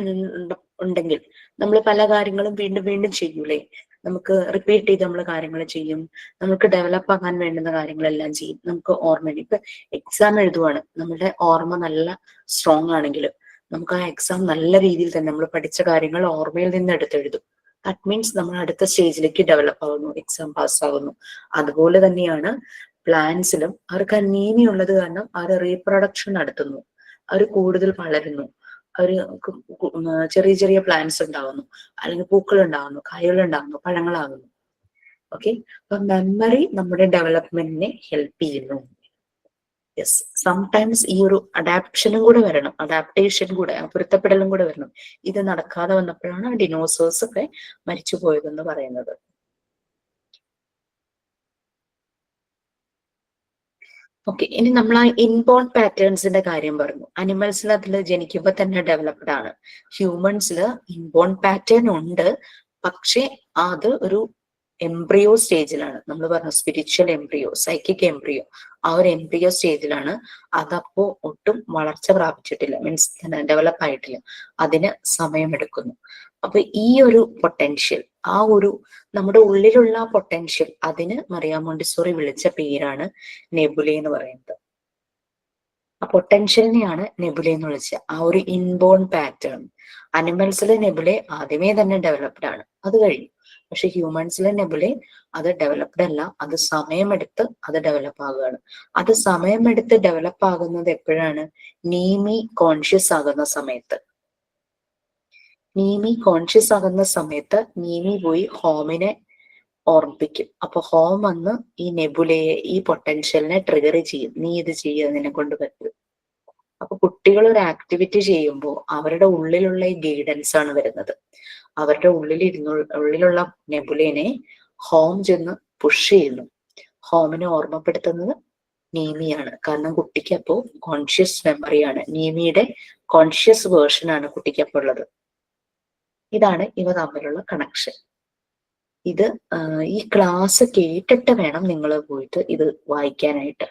ഉണ്ടെങ്കിൽ നമ്മൾ പല കാര്യങ്ങളും വീണ്ടും വീണ്ടും ചെയ്യൂലേ. നമുക്ക് റിപ്പീറ്റ് ചെയ്ത് നമ്മൾ കാര്യങ്ങൾ ചെയ്യും. നമുക്ക് ഡെവലപ്പ് ആകാൻ വേണ്ടുന്ന കാര്യങ്ങളെല്ലാം ചെയ്യും. നമുക്ക് ഓർമ്മയുണ്ട്. ഇപ്പൊ എക്സാം എഴുതുവാണ്, നമ്മുടെ ഓർമ്മ നല്ല സ്ട്രോങ് ആണെങ്കിൽ നമുക്ക് ആ എക്സാം നല്ല രീതിയിൽ തന്നെ നമ്മൾ പഠിച്ച കാര്യങ്ങൾ ഓർമ്മയിൽ നിന്ന് എടുത്തെഴുതും. ദാറ്റ് മീൻസ് നമ്മൾ അടുത്ത സ്റ്റേജിലേക്ക് ഡെവലപ്പ് ആകുന്നു, എക്സാം പാസ്സാകുന്നു. അതുപോലെ തന്നെയാണ് പ്ലാന്റ്സിലും അവർക്ക് അനീമി ഉള്ളത് കാരണം അവർ റീപ്രൊഡക്ഷൻ നടത്തുന്നു, അവർ കൂടുതൽ വളരുന്നു, അവര് ചെറിയ ചെറിയ പ്ലാന്റ്സ് ഉണ്ടാവുന്നു, അല്ലെങ്കിൽ പൂക്കൾ ഉണ്ടാവുന്നു, കായകൾ ഉണ്ടാവുന്നു, പഴങ്ങളാകുന്നു. ഓക്കെ, അപ്പൊ മെമ്മറി നമ്മുടെ ഡെവലപ്മെന്റിനെ ഹെൽപ്പ് ചെയ്യുന്നു. യെസ്, സംടൈംസ് ഈ ഒരു അഡാപ്റ്റേഷൻ കൂടെ പൊരുത്തപ്പെടലും കൂടെ വരണം. ഇത് നടക്കാതെ വന്നപ്പോഴാണ് ഡിനോസേഴ്സ് ഒക്കെ മരിച്ചു പോയതെന്ന് പറയുന്നത്. ഓക്കെ, ഇനി നമ്മൾ ആ ഇൻബോൺ പാറ്റേൺസിന്റെ കാര്യം പറഞ്ഞു. അനിമൽസിൽ അതിൽ ജനിക്കുമ്പോൾ തന്നെ ഡെവലപ്ഡ് ആണ്. ഹ്യൂമൻസിൽ ഇൻബോൺ പാറ്റേൺ ഉണ്ട്, പക്ഷെ അത് ഒരു എംബ്രിയോ സ്റ്റേജിലാണ്. നമ്മൾ പറഞ്ഞു സ്പിരിച്വൽ എംബ്രിയോ, സൈക്കിക് എംബ്രിയോ, ആ ഒരു എംബ്രിയോ സ്റ്റേജിലാണ്. അതപ്പോ ഒട്ടും വളർച്ച പ്രാപിച്ചിട്ടില്ല, മീൻസ് ഡെവലപ്പ് ആയിട്ടില്ല, അതിന് സമയമെടുക്കുന്നു. അപ്പൊ ഈ ഒരു പൊട്ടൻഷ്യൽ, ആ ഒരു നമ്മുടെ ഉള്ളിലുള്ള പൊട്ടൻഷ്യൽ, അതിന് മറിയാ മോണ്ടിസോറി വിളിച്ച പേരാണ് നെബുല എന്ന് പറയുന്നത്. ആ പൊട്ടൻഷ്യലിനെയാണ് നെബുല എന്ന് വിളിച്ചത്. ആ ഒരു ഇൻബോൺ പാറ്റേൺ. അനിമൽസിലെ നെബുലെ ആദ്യമേ തന്നെ ഡെവലപ്ഡ് ആണ്, അത് കഴിഞ്ഞു. പക്ഷെ ഹ്യൂമൻസിലെ നെബുലെ അത് ഡെവലപ്ഡ് അല്ല, അത് സമയമെടുത്ത് അത് ഡെവലപ്പ് ആകുകയാണ്. അത് സമയമെടുത്ത് ഡെവലപ്പ് ആകുന്നത് എപ്പോഴാണ്? നീമി കോൺഷ്യസ് ആകുന്ന സമയത്ത്. നീമി കോൺഷ്യസ് ആകുന്ന സമയത്ത് നീമി പോയി ഹോമിനെ ഓർമ്മിപ്പിക്കും. അപ്പൊ ഹോം വന്ന് ഈ നെബുലയെ, ഈ പൊട്ടൻഷ്യലിനെ ട്രിഗർ ചെയ്യും. നീ ഇത് ചെയ്യുക, നിന്നെ കൊണ്ട് പറ്റും. അപ്പൊ കുട്ടികൾ ഒരു ആക്ടിവിറ്റി ചെയ്യുമ്പോൾ അവരുടെ ഉള്ളിലുള്ള ഈ ഗൈഡൻസ് ആണ് വരുന്നത്. അവരുടെ ഉള്ളിലുള്ള നെബുലേനെ ഹോം ചെന്ന് പുഷ് ചെയ്യുന്നു. ഹോമിനെ ഓർമ്മപ്പെടുത്തുന്നത് നീമിയാണ്. കാരണം കുട്ടിക്ക് അപ്പോൾ കോൺഷ്യസ് മെമ്മറിയാണ്, നീമിയുടെ കോൺഷ്യസ് വേർഷൻ ആണ് കുട്ടിക്ക് അപ്പോൾ ഉള്ളത്. ഇതാണ് ഇവ തമ്മിലുള്ള കണക്ഷൻ. ഇത് ഈ ക്ലാസ് കേട്ടിട്ട് വേണം നിങ്ങൾ പോയിട്ട് ഇത് വായിക്കാനായിട്ട്.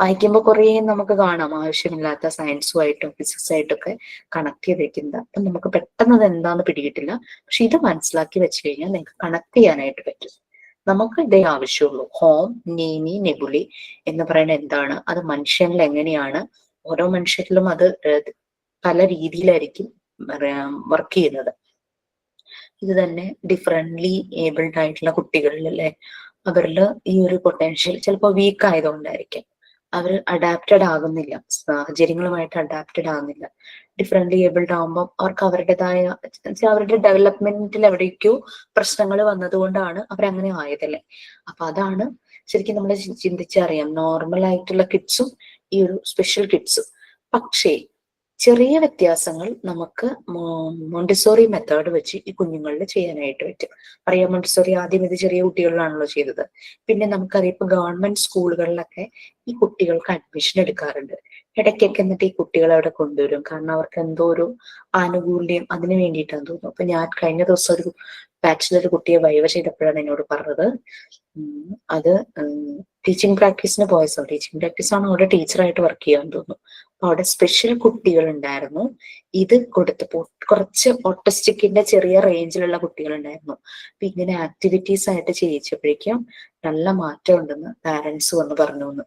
വായിക്കുമ്പോൾ കുറേ നമുക്ക് കാണാം ആവശ്യമില്ലാത്ത സയൻസുമായിട്ടും ഫിസിക്സായിട്ടൊക്കെ കണക്ട് ചെയ്ത് വെക്കുന്നത്. അപ്പം നമുക്ക് പെട്ടെന്ന് അത് എന്താന്ന് പിടികിട്ടില്ല. പക്ഷെ ഇത് മനസ്സിലാക്കി വെച്ച് കഴിഞ്ഞാൽ നിങ്ങൾക്ക് കണക്ട് ചെയ്യാനായിട്ട് പറ്റും. നമുക്ക് ഇതേ ആവശ്യമുള്ളൂ. ഹോം, നീമി, നെബുലി എന്ന് പറയുന്നത് എന്താണ്, അത് മനുഷ്യനിൽ എങ്ങനെയാണ്, ഓരോ മനുഷ്യരിലും അത് പല രീതിയിലായിരിക്കും വർക്ക് ചെയ്യുന്നത്. ഇത് തന്നെ ഡിഫറെന്റ്ലി ഏബിൾഡ് ആയിട്ടുള്ള കുട്ടികളിൽ അല്ലെ, അവരിൽ ഈ ഒരു പൊട്ടൻഷ്യൽ ചിലപ്പോൾ വീക്ക് ആയതുകൊണ്ടായിരിക്കും അവർ അഡാപ്റ്റഡ് ആകുന്നില്ല, സാഹചര്യങ്ങളുമായിട്ട് അഡാപ്റ്റഡ് ആകുന്നില്ല. ഡിഫറെന്റ്ലി ഏബിൾഡ് ആകുമ്പോൾ അവർക്ക് അവരുടേതായ അവരുടെ ഡെവലപ്മെന്റിൽ എവിടേക്കോ പ്രശ്നങ്ങൾ വന്നതുകൊണ്ടാണ് അവരങ്ങനെ ആയതല്ലേ. അപ്പൊ അതാണ് ശരിക്കും നമ്മൾ ചിന്തിച്ചറിയാം, നോർമൽ ആയിട്ടുള്ള കിഡ്സും ഈ ഒരു സ്പെഷ്യൽ കിഡ്സും. പക്ഷേ ചെറിയ വ്യത്യാസങ്ങൾ നമുക്ക് മോണ്ടിസോറി മെത്തേഡ് വെച്ച് ഈ കുഞ്ഞുങ്ങളിൽ ചെയ്യാനായിട്ട് പറ്റും. അറിയാം, മോണ്ടിസോറി ആദ്യം ഇത് ചെറിയ കുട്ടികളിലാണല്ലോ ചെയ്തത്. പിന്നെ നമുക്കറിയാം ഇപ്പൊ ഗവൺമെന്റ് സ്കൂളുകളിലൊക്കെ ഈ കുട്ടികൾക്ക് അഡ്മിഷൻ എടുക്കാറുണ്ട്. ഇടയ്ക്കൊക്കെ എന്നിട്ട് ഈ കുട്ടികളെ അവിടെ കൊണ്ടുവരും. കാരണം അവർക്ക് എന്തോ ഒരു ആനുകൂല്യം അതിന് വേണ്ടിയിട്ടാന്ന് തോന്നുന്നു. അപ്പൊ ഞാൻ കഴിഞ്ഞ ദിവസം ഒരു ബാച്ചിലർ കുട്ടിയെ വൈവ ചെയ്തപ്പോഴാണ് എന്നോട് പറഞ്ഞത്, അത് ടീച്ചിങ് പ്രാക്ടീസിന് പോയ ടീച്ചിങ് പ്രാക്ടീസ് ആണ് അവിടെ ടീച്ചറായിട്ട് വർക്ക് ചെയ്യാൻ തോന്നുന്നു. അപ്പൊ അവിടെ സ്പെഷ്യൽ കുട്ടികൾ ഉണ്ടായിരുന്നു. ഇത് കൊടുത്തപ്പോൾ കുറച്ച് ഓട്ടിസ്റ്റിക്കിന്റെ ചെറിയ റേഞ്ചിലുള്ള കുട്ടികൾ ഉണ്ടായിരുന്നു. അപ്പൊ ഇങ്ങനെ ആക്ടിവിറ്റീസ് ആയിട്ട് ചെയ്യിച്ചപ്പോഴേക്കും നല്ല മാറ്റം ഉണ്ടെന്ന് പാരന്റ്സ് വന്ന് പറഞ്ഞു എന്ന്.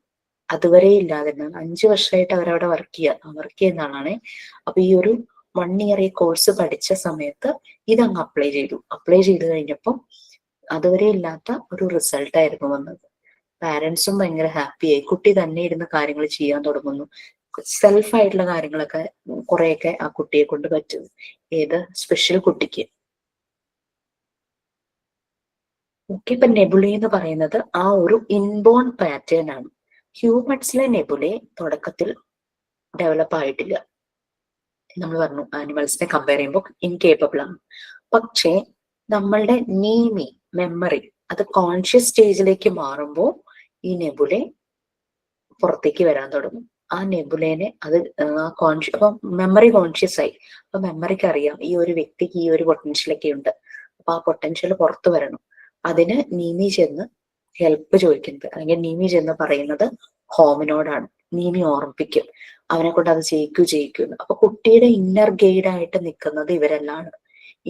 അതുവരെ ഇല്ലാതിരുന്ന 5 വർഷമായിട്ട് അവരവിടെ വർക്ക് ചെയ്യുന്ന ആളാണ്. അപ്പൊ ഈ ഒരു 1 ഇയർ ഈ കോഴ്സ് പഠിച്ച സമയത്ത് ഇതങ്ങ് അപ്ലൈ ചെയ്ത് കഴിഞ്ഞപ്പം അതുവരെ ഇല്ലാത്ത ഒരു റിസൾട്ട് ആയിരുന്നു വന്നത്. പാരന്റ്സും ഭയങ്കര ഹാപ്പിയായി. കുട്ടി തന്നെ ഇരുന്ന് കാര്യങ്ങൾ ചെയ്യാൻ തുടങ്ങുന്നു. സെൽഫായിട്ടുള്ള കാര്യങ്ങളൊക്കെ കുറെയൊക്കെ ആ കുട്ടിയെ കൊണ്ട് പറ്റുന്നു. ഏത് സ്പെഷ്യൽ കുട്ടിക്ക്. ഓക്കെ, ഇപ്പൊ നെബുലി എന്ന് പറയുന്നത് ആ ഒരു ഇൻബോൺ പാറ്റേൺ ആണ്. ഹ്യൂമൻസിലെ നെബുലെ തുടക്കത്തിൽ ഡെവലപ്പ് ആയിട്ടില്ല. നമ്മൾ പറഞ്ഞു ആനിമൽസിനെ കമ്പയർ ചെയ്യുമ്പോൾ ഇൻകേപ്പബിൾ ആണ്. പക്ഷേ നമ്മളുടെ നീമി മെമ്മറി അത് കോൺഷ്യസ് സ്റ്റേജിലേക്ക് മാറുമ്പോൾ ഈ നെബുലെ പുറത്തേക്ക് വരാൻ തുടങ്ങും. ആ നെബുലേനെ അത് അപ്പൊ മെമ്മറി കോൺഷ്യസ് ആയി. അപ്പൊ മെമ്മറിക്ക് അറിയാം ഈ ഒരു വ്യക്തിക്ക് ഈ ഒരു പൊട്ടൻഷ്യലൊക്കെ ഉണ്ട്. അപ്പൊ ആ പൊട്ടൻഷ്യൽ പുറത്തു വരണം. അതിന് നീമി ചെന്ന് ഹെൽപ്പ് ചോദിക്കുന്നത്, അല്ലെങ്കിൽ നീമി ചെന്ന് പറയുന്നത് ഹോമിനോടാണ്. നീമി ഓർമ്മിപ്പിക്കും, അവനെ കൊണ്ട് അത് ചെയ്യിക്കുന്നു. അപ്പൊ കുട്ടിയുടെ ഇന്നർ ഗൈഡ് ആയിട്ട് നിൽക്കുന്നത് ഇവരെല്ലാം.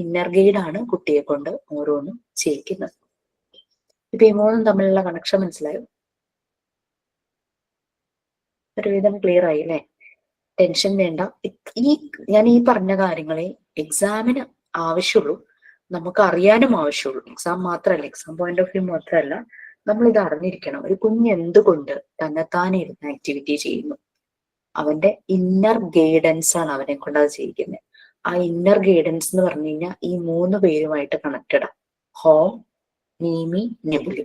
ഇന്നർ ഗൈഡ് ആണ് കുട്ടിയെ കൊണ്ട് ഓരോന്നും ചെയ്യിക്കുന്നത്. ഇപ്പൊ ഈ മൂന്നും തമ്മിലുള്ള കണക്ഷൻ മനസ്സിലായോ? ഒരുവിധം ക്ലിയർ ആയി അല്ലെ? ടെൻഷൻ വേണ്ട. ഞാൻ ഈ പറഞ്ഞ കാര്യങ്ങളെ എക്സാമിന് ആവശ്യമുള്ളൂ, നമുക്ക് അറിയാനും ആവശ്യമുള്ളൂ. എക്സാം മാത്രമല്ല, എക്സാം പോയിന്റ് ഓഫ് വ്യൂ മാത്രമല്ല, നമ്മൾ ഇത് അറിഞ്ഞിരിക്കണം. ഒരു കുഞ്ഞ് എന്തുകൊണ്ട് തന്നെത്താനെ ഇരുന്ന് ആക്ടിവിറ്റി ചെയ്യുന്നു, അവന്റെ ഇന്നർ ഗൈഡൻസ് ആണ് അവനെ കൊണ്ട് അത് ചെയ്യിക്കുന്നത്. ആ ഇന്നർ ഗൈഡൻസ് എന്ന് പറഞ്ഞു കഴിഞ്ഞാൽ ഈ 3 പേരുമായിട്ട് കണക്റ്റഡാ. ഹോം, നീമി, നെബുലി.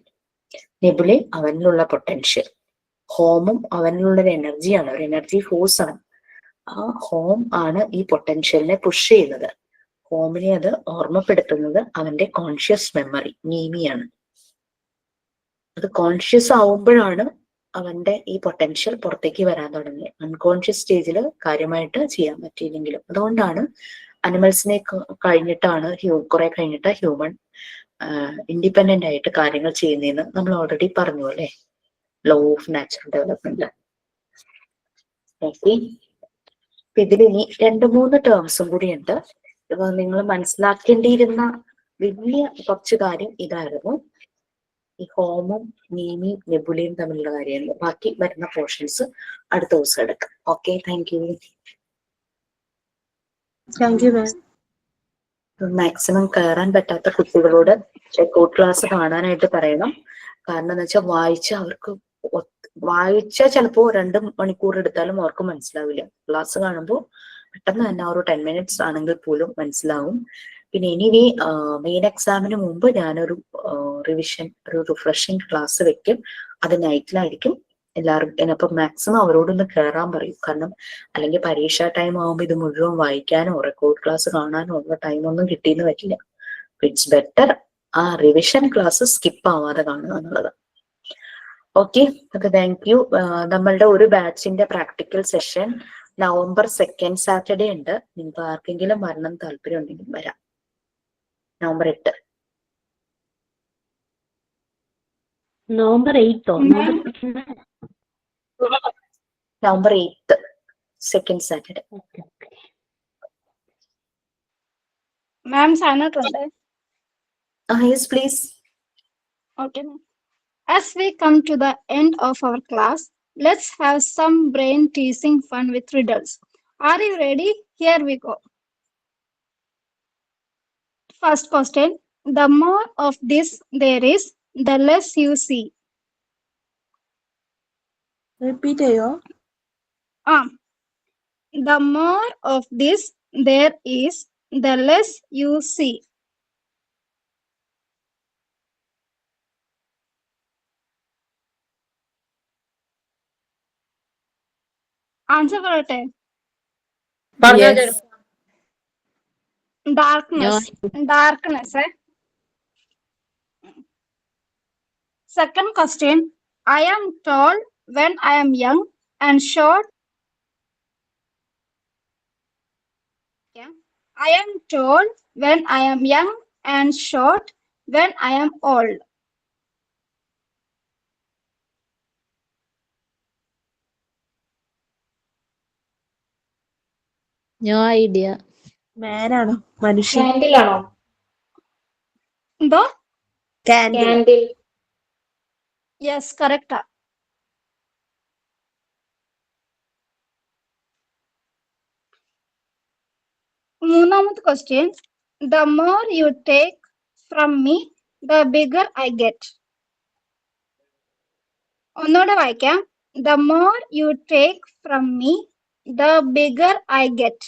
നെബുലി അവനിലുള്ള പൊട്ടൻഷ്യൽ, ഹോമും അവനിലുള്ള ഒരു എനർജിയാണ്, ഒരു എനർജി ഫോഴ്സ് ആണ്. ആ ഹോം ആണ് ഈ പൊട്ടൻഷ്യലിനെ പുഷ് ചെയ്യുന്നത്. ഹോമിനെ അത് ഓർമ്മപ്പെടുത്തുന്നത് അവന്റെ കോൺഷ്യസ് മെമ്മറി നീമിയാണ്. അത് കോൺഷ്യസ് ആവുമ്പോഴാണ് അവന്റെ ഈ പൊട്ടൻഷ്യൽ പുറത്തേക്ക് വരാൻ തുടങ്ങി. അൺകോൺഷ്യസ് സ്റ്റേജിൽ കാര്യമായിട്ട് ചെയ്യാൻ പറ്റിയില്ലെങ്കിലും. അതുകൊണ്ടാണ് അനിമൽസിനെ കഴിഞ്ഞിട്ടാണ് കുറെ കഴിഞ്ഞിട്ട് ഹ്യൂമൻ ഇൻഡിപെൻഡന്റ് ആയിട്ട് കാര്യങ്ങൾ ചെയ്യുന്നതെന്ന് നമ്മൾ ഓൾറെഡി പറഞ്ഞു അല്ലെ, law of natural development. Okay, ഇതിൽ ഇനി 2-3 ടേംസും കൂടി ഉണ്ട്. നിങ്ങൾ മനസ്സിലാക്കേണ്ടിയിരുന്ന വലിയ കുറച്ച് കാര്യം ഇതായിരുന്നു. ഈ ഹോമും നീമി നെബുലയും തമ്മിലുള്ള കാര്യമാണ്. ബാക്കി വരുന്ന പോർഷൻസ് അടുത്ത ദിവസം എടുക്കാം. Okay, thank you. മാക്സിമം കയറാൻ പറ്റാത്ത കുട്ടികളോട് ചെക്കൗട്ട് ക്ലാസ് കാണാനായിട്ട് പറയണം. കാരണം എന്ന് വെച്ചാൽ വായിച്ച ചിലപ്പോ 2 മണിക്കൂർ എടുത്താലും അവർക്ക് മനസ്സിലാവില്ല. ക്ലാസ് കാണുമ്പോൾ പെട്ടെന്ന് തന്നെ ഒരു 10 മിനിറ്റ്സ് ആണെങ്കിൽ പോലും മനസ്സിലാവും. പിന്നെ എനിവേ മെയിൻ എക്സാമിന് മുമ്പ് ഞാനൊരു ഒരു റിഫ്രഷിംഗ് ക്ലാസ് വെക്കും. അത് നൈറ്റിലായിരിക്കും. എല്ലാവരും അപ്പൊ മാക്സിമം അവരോടൊന്ന് കയറാൻ പറയും. കാരണം അല്ലെങ്കിൽ പരീക്ഷ ടൈം ആകുമ്പോൾ ഇത് മുഴുവൻ വായിക്കാനോ റെക്കോർഡ് ക്ലാസ് കാണാനോ ഉള്ള ടൈമൊന്നും കിട്ടിയെന്ന് പറ്റില്ല. ഇറ്റ്സ് ബെറ്റർ ആ റിവിഷൻ ക്ലാസ് സ്കിപ്പ് ആവാതെ കാണുക എന്നുള്ളത്. Okay, okay, thank you. നമ്മളുടെ ഒരു ബാച്ചിന്റെ practical session November 2nd Saturday ഉണ്ട്. നിങ്ങൾക്ക് ആർക്കെങ്കിലും വരണം താല്പര്യം ഉണ്ടെങ്കിൽ വരാം. November 8. November 8th. November 8th, second Saturday. Okay. Ma'am, sign out ഉണ്ട്. Yes, please. Okay, ma'am. As we come to the end of our class, let's have some brain teasing fun with riddles. Are you ready? Here we go. First question. The more of this there is, the less you see. Repeat cheyo. The more of this there is, the less you see. Answer പറയട്ടെ. Yes. Darkness. Second question. I am tall when I am young and short. I am tall when I am young and short when I am old. No idea. Man ആണോ? മനുഷ്യൻ. Candle ആണോ? എന്തോ? Candle. Yes, correct. മൂന്നാമത്തെ question. The more you take from me, the bigger I get. ഒന്നുകൂടെ വായിക്കാം. The more you take from me, the bigger I get.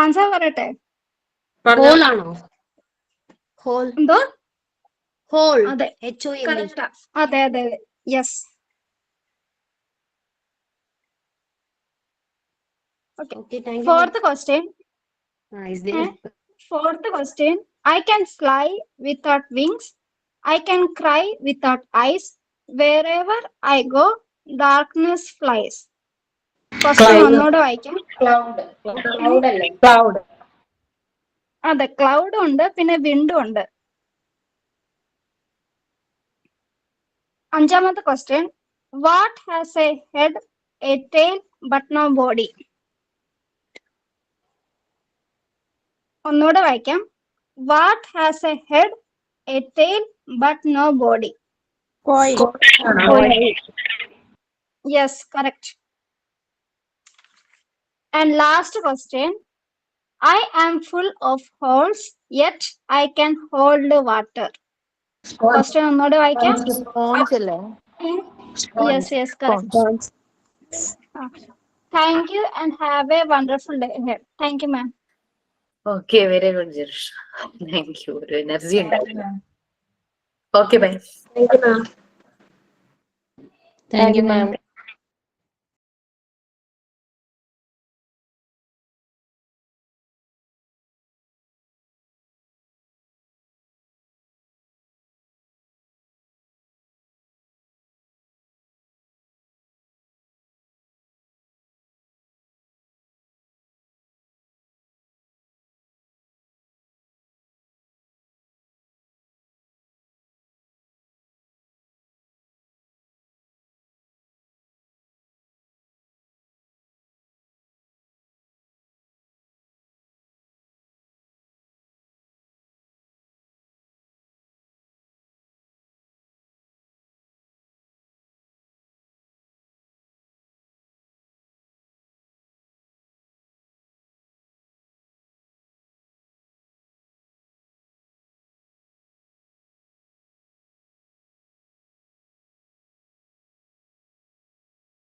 Answer പറയട്ടെ. Whole ആണോ? Whole. എന്തോ? Whole. അതെ. HOLE. Correct. അതെ. Yes. Okay, thank you. Fourth question. Is there? Fourth question. I can fly without wings. I can cry without eyes. Wherever I go, darkness flies. Question ഒന്നുകൂടെ വായിക്കാം. Cloud അല്ലേ? Cloud. അതെ, cloud ഉണ്ട്, പിന്നെ വിൻഡും ഉണ്ട്. അഞ്ചാമത്തെ question. What has a head, a tail, but no body? ഒന്നുകൂടെ വായിക്കാം. What has a head, a tail, but no body? Coin. Yes, correct. And last question. I am full of holes, yet I can hold water. Question ഒന്നുകൂടെ വായിക്കാം. Sponge അല്ലേ? Yes, correct. Thank you and have a wonderful day ahead. Thank you, ma'am. Okay, very good, Jirsha. Thank you. ഒരു energy ഉണ്ടായിരുന്നു. Okay, bye. Thank you, ma'am. Thank you, ma'am.